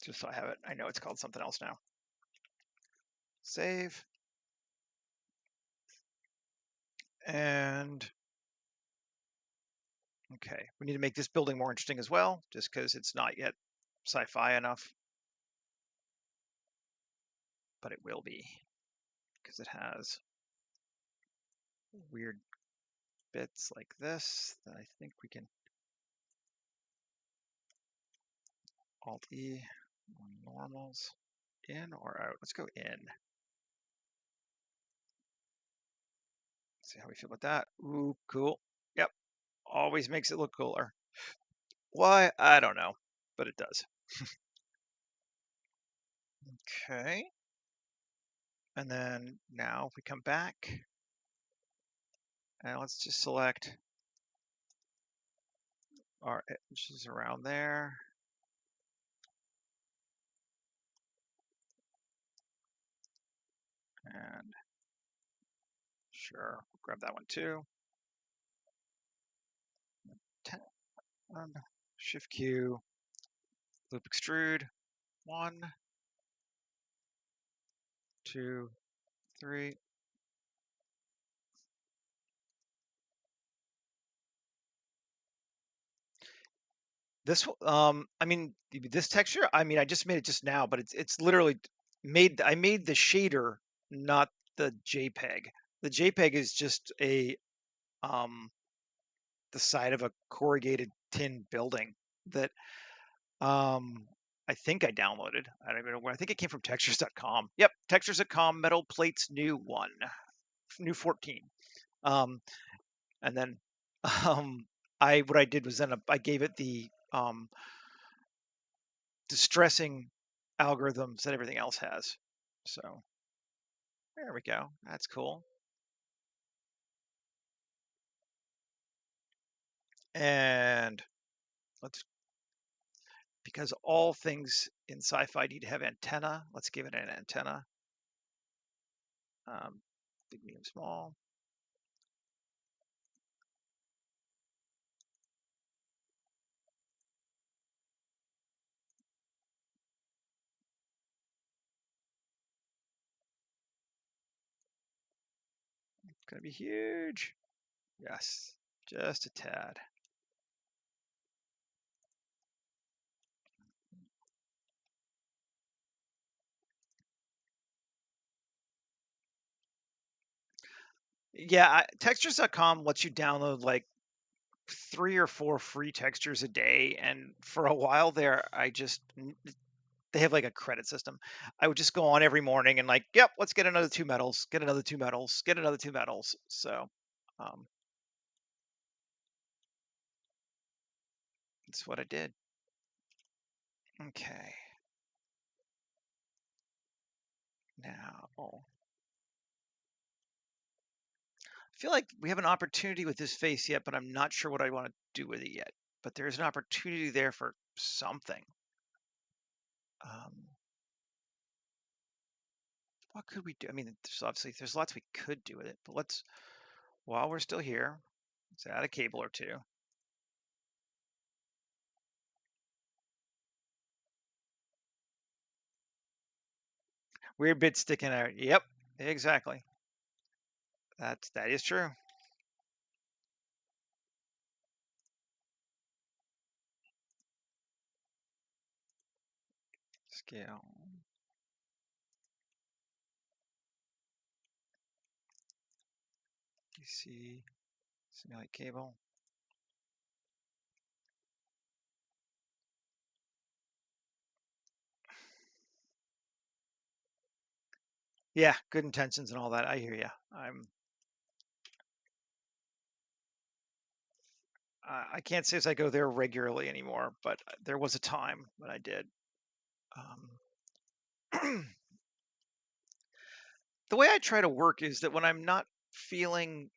Just so I have it. I know it's called something else now. Save. And okay, we need to make this building more interesting as well, just because it's not yet sci-fi enough. But it will be, because it has weird bits like this that I think we can Alt-E, normals, in or out. Let's go in. See how we feel about that. Ooh, cool. Yep, always makes it look cooler. Why? I don't know, but it does. Okay. And then now if we come back, and let's just select our edges around there. And sure, grab that one too. Shift Q, loop extrude. 1, 2, 3. This, I mean, this texture, I mean, I just made it just now, but it's literally made, I made the shader, not the JPEG. The JPEG is just um, the side of a corrugated tin building that um, I think I downloaded. I don't even know where. I think it came from textures.com. Yep, textures.com, metal plates, new 1, new 14. Um, and then what I did was then I gave it the distressing algorithms that everything else has. So there we go. That's cool. And let's, because all things in sci-fi need to have antenna, let's give it an antenna. Big, medium, small. It's gonna be huge. Yes, just a tad. Yeah, textures.com lets you download like 3 or 4 free textures a day, and for a while there, they have like a credit system. I would just go on every morning and like, yep, let's get another 2 metals, get another 2 metals, get another 2 metals. So um, that's what I did. Okay. Now, I feel like we have an opportunity with this face yet, but I'm not sure what I want to do with it yet. But there's an opportunity there for something. Um, what could we do? I mean, there's lots we could do with it, but while we're still here, let's add a cable or two. Weird bit sticking out. Yep, exactly. That is true. Scale. DC, simulate cable. Yeah, good intentions and all that. I hear you. I can't say as I go there regularly anymore, but there was a time when I did. The way I try to work is that when I'm not feeling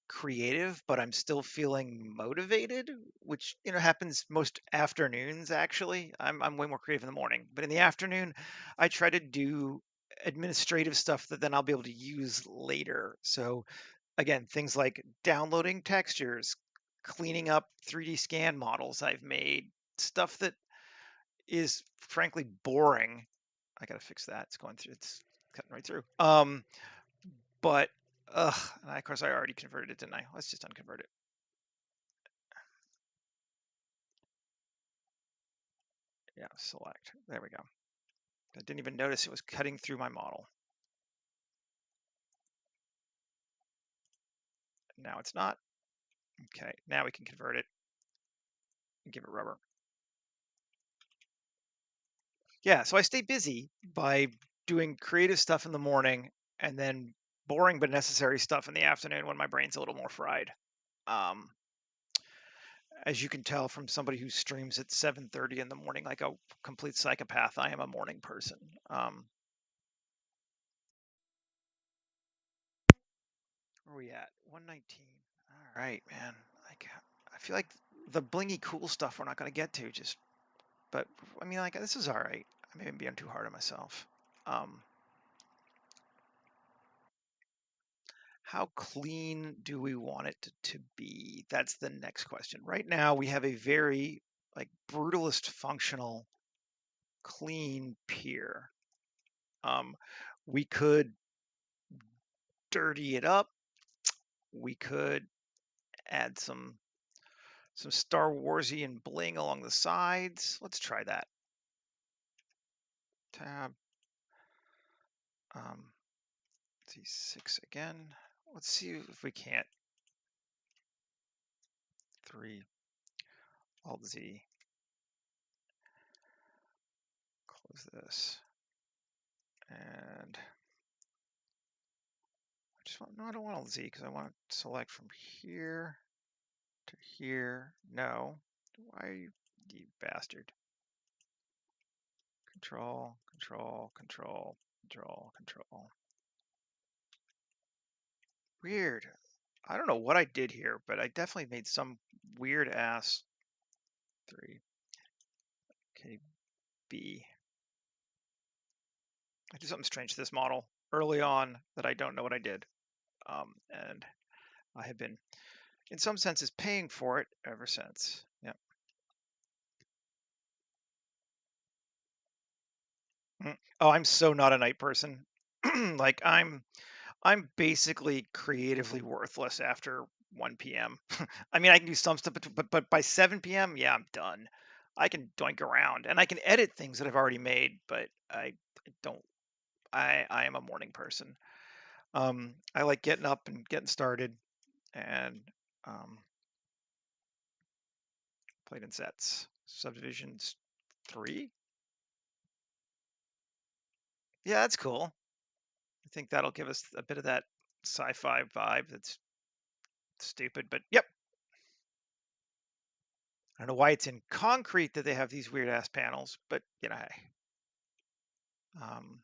creative, but I'm still feeling motivated, which happens most afternoons. Actually, I'm way more creative in the morning, but in the afternoon, I try to do administrative stuff that then I'll be able to use later. So again, things like downloading textures, cleaning up 3D scan models I've made, stuff that is frankly boring. I gotta fix that. It's going through. It's cutting right through. But and of course I already converted it, didn't I? Let's just unconvert it. Yeah, select. There we go. I didn't even notice it was cutting through my model. Now it's not. Okay, now we can convert it and give it rubber. Yeah, so I stay busy by doing creative stuff in the morning and then boring but necessary stuff in the afternoon when my brain's a little more fried. Um, as you can tell from somebody who streams at 7:30 in the morning like a complete psychopath, I am a morning person. Where are we at? 119. All right, man. Like, I feel like the blingy cool stuff we're not going to get to just, but I mean, like, this is all right. I may be being too hard on myself. Um, How clean do we want it to be? That's the next question. Right now, we have a very like brutalist functional clean pier. We could dirty it up. We could add some Star Warsy and bling along the sides. Let's try that. Tab. Let's see, 6 again. Let's see if we can't. 3, Alt Z. Close this. And I just want, no, I don't want Alt Z because I want to select from here to here. No. Why are you bastard? Control, control, control, control, control. Weird. I don't know what I did here, but I definitely made some weird ass 3 KB. I did something strange to this model early on that I don't know what I did. And I have been, in some senses, paying for it ever since. Yeah. Oh, I'm so not a night person. Like I'm basically creatively worthless after 1 p.m. I mean, I can do some stuff, but by 7 p.m., yeah, I'm done. I can doink around and I can edit things that I've already made, but I don't. I am a morning person. I like getting up and getting started and um, played in sets. Subdivisions 3. Yeah, that's cool. I think that'll give us a bit of that sci-fi vibe. That's stupid, but yep. I don't know why it's in concrete that they have these weird ass panels, but you know, hey. Um,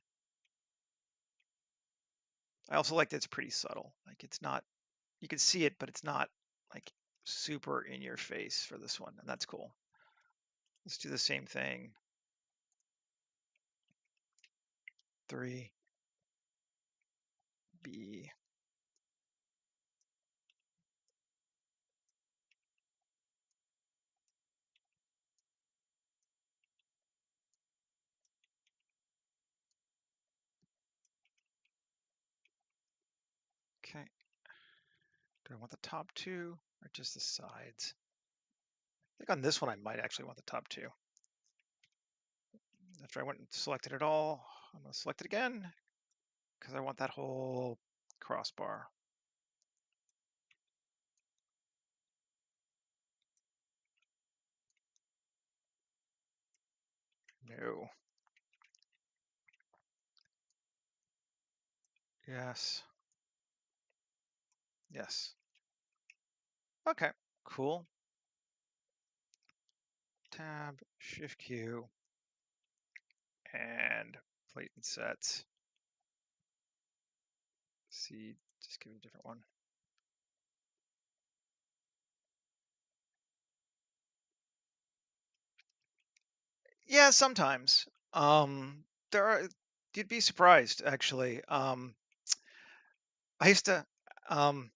I also like that it's pretty subtle. Like it's not, you can see it, but it's not like super in your face for this one, and that's cool. Let's do the same thing. 3B. Okay. Do I want the top 2 or just the sides? I think on this one I might actually want the top 2. After I went and selected it all, I'm going to select it again because I want that whole crossbar. No. Yes. Yes. Okay. Cool. Tab, Shift Q, and plate and sets. See, just give it a different one. Yeah, sometimes. There are, you'd be surprised actually. I used to, um,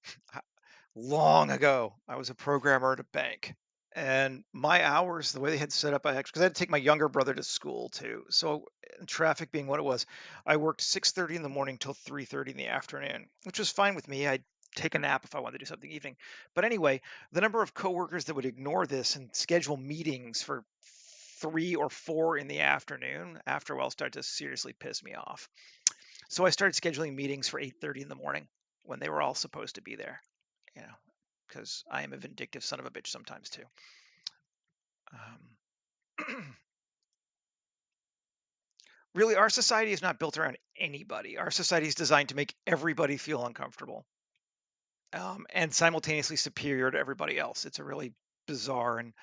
long ago, I was a programmer at a bank, and my hours, the way they had set up, I actually, because I had to take my younger brother to school too. So, traffic being what it was, I worked 6:30 in the morning till 3:30 in the afternoon, which was fine with me. I'd take a nap if I wanted to do something evening. But anyway, the number of coworkers that would ignore this and schedule meetings for 3 or 4 in the afternoon after a while started to seriously piss me off. So I started scheduling meetings for 8:30 in the morning when they were all supposed to be there. You know, because I am a vindictive son of a bitch sometimes too. Really, our society is not built around anybody. Our society is designed to make everybody feel uncomfortable and simultaneously superior to everybody else. It's a really bizarre and,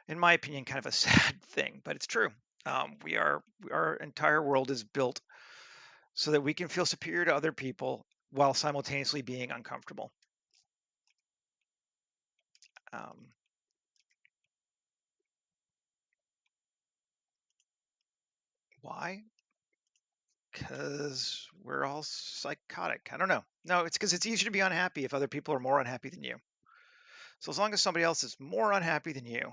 in my opinion, kind of a sad thing, but it's true. Our entire world is built so that we can feel superior to other people while simultaneously being uncomfortable. Um, why? Because we're all psychotic. I don't know. No, it's because it's easier to be unhappy if other people are more unhappy than you. So as long as somebody else is more unhappy than you,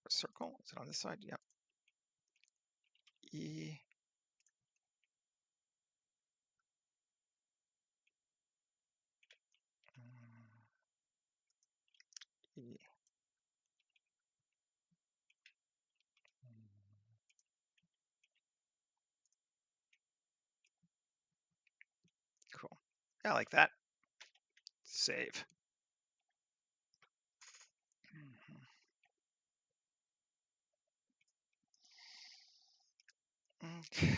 circle, is it on this side? Yep. E. E. Cool. Yeah, I like that. Save. Okay.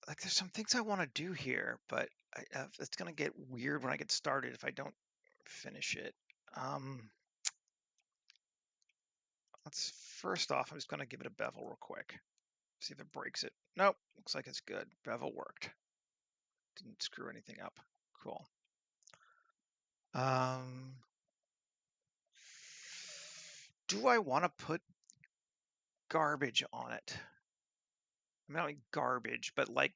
Like there's some things I want to do here, but it's gonna get weird when I get started if I don't finish it. Let's first off, I'm just gonna give it a bevel real quick. See if it breaks it. Nope, looks like it's good. Bevel worked. Didn't screw anything up. Cool. Do I want to put garbage on it? I mean, not like garbage, but like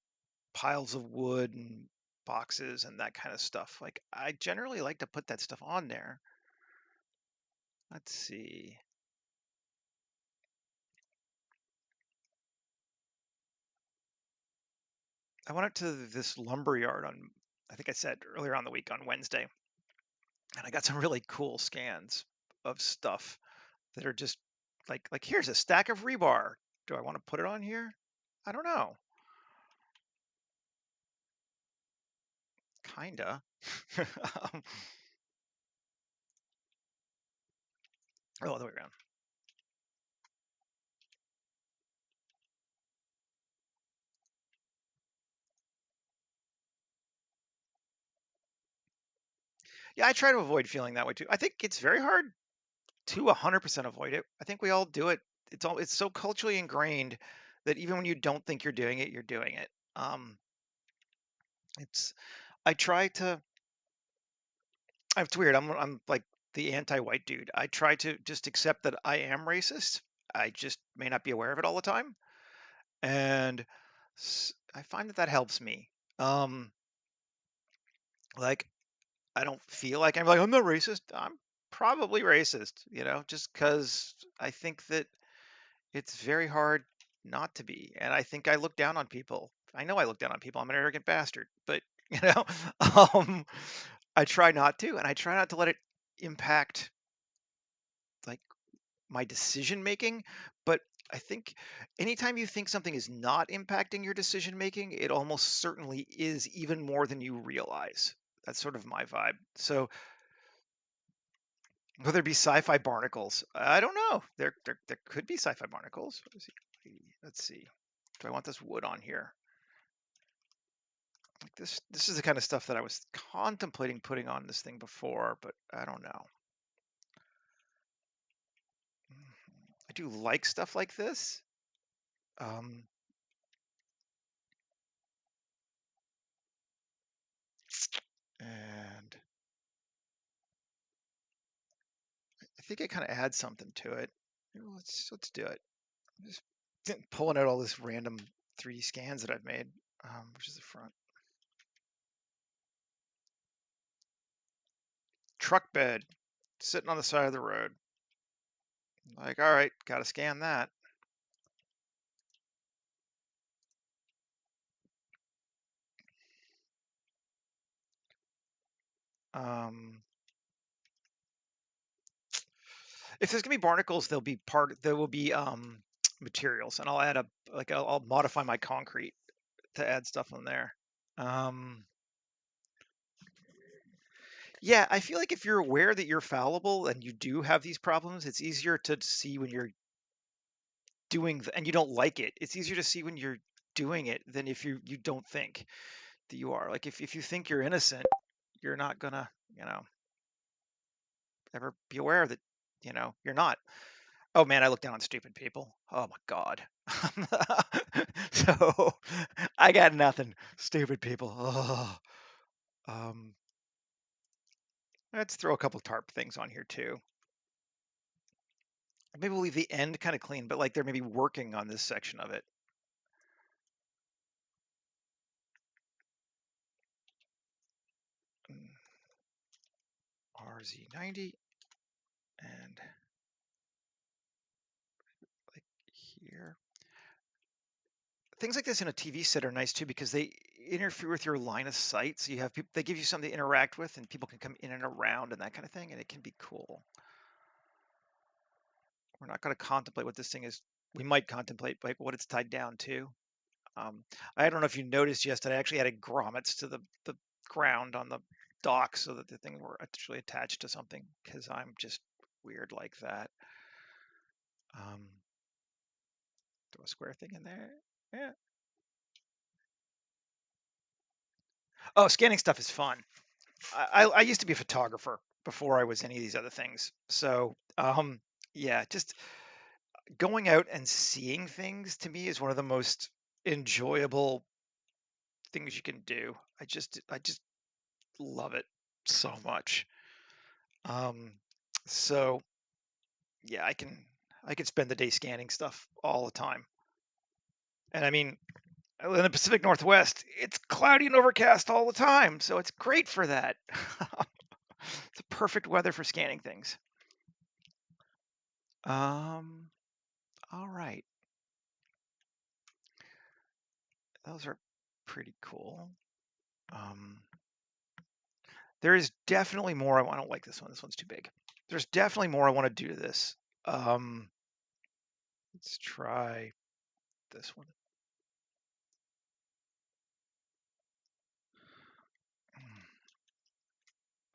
piles of wood and boxes and that kind of stuff. Like I generally like to put that stuff on there. Let's see. I went up to this lumber yard on, I think I said earlier on the week on Wednesday, and I got some really cool scans of stuff that are just like here's a stack of rebar. Do I want to put it on here? I don't know. Kinda. um, oh, other way around. Yeah, I try to avoid feeling that way too. I think it's very hard to 100% avoid it. I think we all do it. It's so culturally ingrained that even when you don't think you're doing it, you're doing it. It's I try to. It's weird. I'm like the anti-white dude. I try to just accept that I am racist. I just may not be aware of it all the time, and I find that that helps me. Um, like I don't feel like I'm not racist. I'm probably racist, just because I think that it's very hard not to be. And I think I look down on people. I know I look down on people. I'm an arrogant bastard, but you know, um, I try not to, and I try not to let it impact like my decision making. But I think anytime you think something is not impacting your decision making, it almost certainly is, even more than you realize. That's sort of my vibe. So whether it be sci-fi barnacles, I don't know. There could be sci-fi barnacles. Let's see. Do I want this wood on here? Like this is the kind of stuff that I was contemplating putting on this thing before, but I don't know. I do like stuff like this. Um, and I think it kind of adds something to it. Let's do it. I'm just pulling out all this random 3D scans that I've made, which is the front. Truck bed sitting on the side of the road. Like, all right, got to scan that. Um, if there's gonna be barnacles, there will be materials, and I'll add I'll modify my concrete to add stuff on there. Um, yeah, I feel like if you're aware that you're fallible and you do have these problems, it's easier to see when you're and you don't like it. It's easier to see when you're doing it than if you don't think that you are. Like if you think you're innocent, you're not gonna, ever be aware that, you're not. Oh man, I look down on stupid people. Oh my God. So I got nothing. Stupid people. Oh. Um, let's throw a couple tarp things on here too. Maybe we'll leave the end kind of clean, but like they're maybe working on this section of it. RZ90 and like here. Things like this in a TV set are nice too because they interfere with your line of sight. So you have people, they give you something to interact with, and people can come in and around and that kind of thing, and it can be cool. We're not going to contemplate what this thing is. We might contemplate like what it's tied down to. I don't know if you noticed yesterday, I actually added grommets to the ground on the dock so that the thing were actually attached to something because I'm just weird like that. Throw a square thing in there. Yeah. Oh, scanning stuff is fun. I used to be a photographer before I was any of these other things. So, yeah, just going out and seeing things to me is one of the most enjoyable things you can do. I just love it so much. Um, so yeah, I can spend the day scanning stuff all the time. And I mean, in the Pacific Northwest, it's cloudy and overcast all the time, so it's great for that. It's a perfect weather for scanning things. Um, all right. Those are pretty cool. Um, there is definitely more I don't like this one. This one's too big. There's definitely more I want to do to this. Um, let's try this one.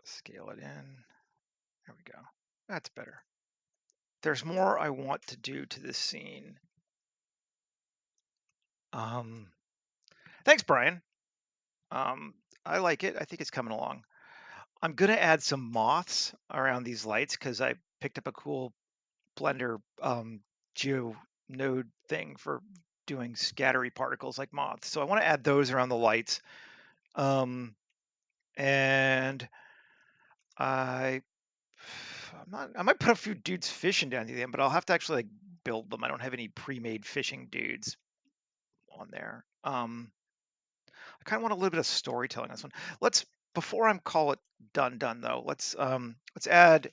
Scale it in. There we go. That's better. There's more I want to do to this scene. Um, thanks, Brian. Um, I like it. I think it's coming along. I'm gonna add some moths around these lights because I picked up a cool Blender geo node thing for doing scattery particles like moths. So I want to add those around the lights. And I I might put a few dudes fishing down the end, but I'll have to actually like build them. I don't have any pre-made fishing dudes on there. I kind of want a little bit of storytelling on this one. Let's before I call it done though. Let's add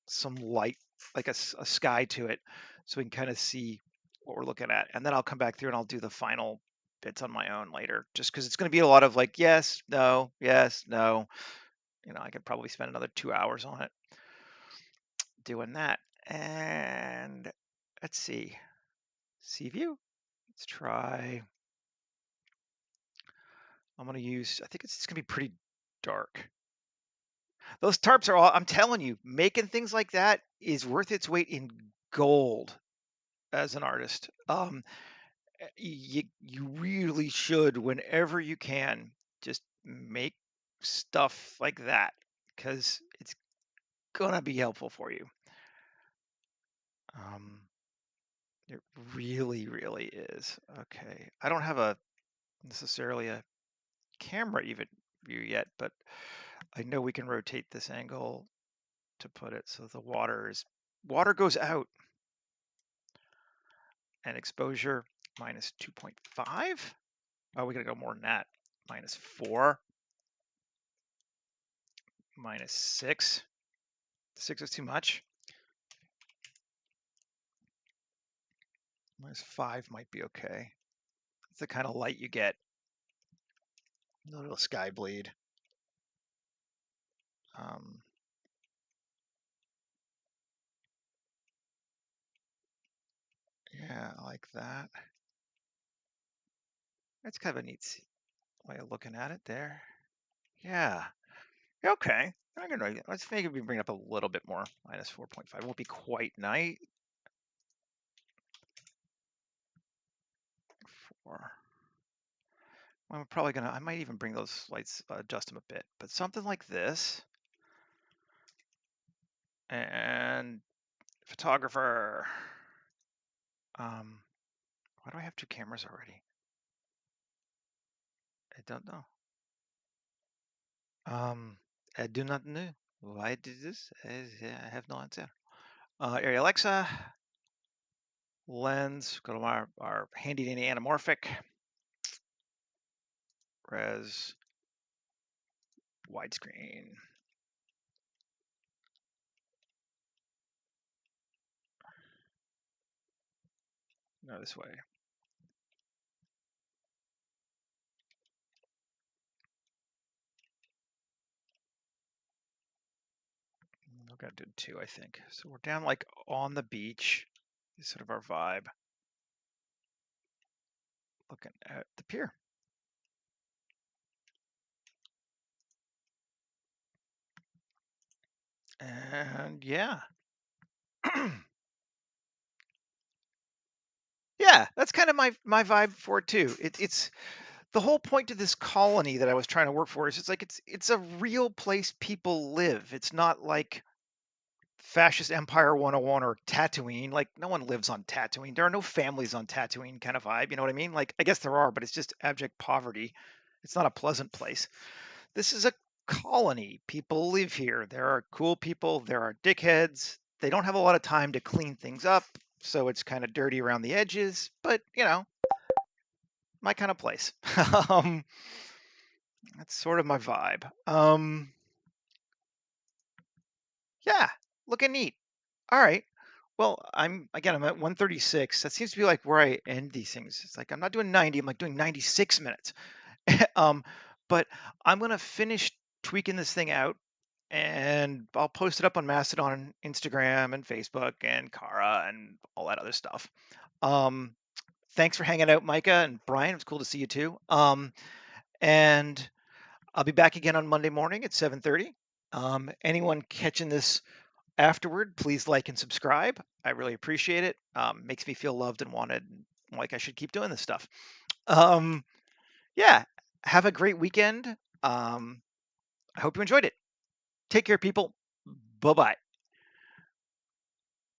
some light, like a sky to it, so we can kind of see what we're looking at, and then I'll come back through and I'll do the final bits on my own later, just because it's going to be a lot of like yes, no, yes, no. I could probably spend another 2 hours on it doing that. And let's see view. Let's try. I'm going to use. I think it's going to be pretty dark. Those tarps are all. I'm telling you, making things like that is worth its weight in gold as an artist. You really should, whenever you can, just make stuff like that because it's gonna be helpful for you. Um, it really, really is. Okay, I don't have a necessarily a camera even view yet, but I know we can rotate this angle to put it so the water goes out, and exposure minus 2.5. Oh, we gotta go more than that. Minus 4, minus 6. 6 is too much. Minus 5 might be okay. It's the kind of light you get. A little sky bleed. Um, yeah, I like that. That's kind of a neat way of looking at it there. Yeah. Okay. I'm gonna let's maybe bring up a little bit more. Minus 4.5 won't be quite night. 4. I'm probably gonna. I might even bring those lights, adjust them a bit, but something like this. And photographer. Why do I have 2 cameras already? I don't know. I do not know why I did this. I have no answer. Area Alexa, lens, go to our handy dandy anamorphic, res, widescreen. No, this way. I've got to do two, I think. So we're down like on the beach. Is sort of our vibe. Looking at the pier. And yeah. Yeah, that's kind of my vibe for it too. It's the whole point of this colony that I was trying to work for is it's like it's a real place people live. It's not like Fascist Empire 101 or Tatooine. Like no one lives on Tatooine. There are no families on Tatooine kind of vibe. You know what I mean? Like I guess there are, but it's just abject poverty. It's not a pleasant place. This is a colony. People live here. There are cool people. There are dickheads. They don't have a lot of time to clean things up, so it's kind of dirty around the edges. But my kind of place. um, that's sort of my vibe. Yeah, looking neat. All right. Well, I'm at 136. That seems to be like where I end these things. It's like I'm not doing 90. I'm like doing 96 minutes. um, but I'm gonna finish tweaking this thing out, and I'll post it up on Mastodon, and Instagram, and Facebook, and Kara, and all that other stuff. Um, Thanks for hanging out, Micah and Brian. It was cool to see you too. And I'll be back again on Monday morning at 7:30. Anyone catching this afterward, please like and subscribe. I really appreciate it. Makes me feel loved and wanted, like I should keep doing this stuff. Um, yeah, have a great weekend. I hope you enjoyed it. Take care, people. Bye bye.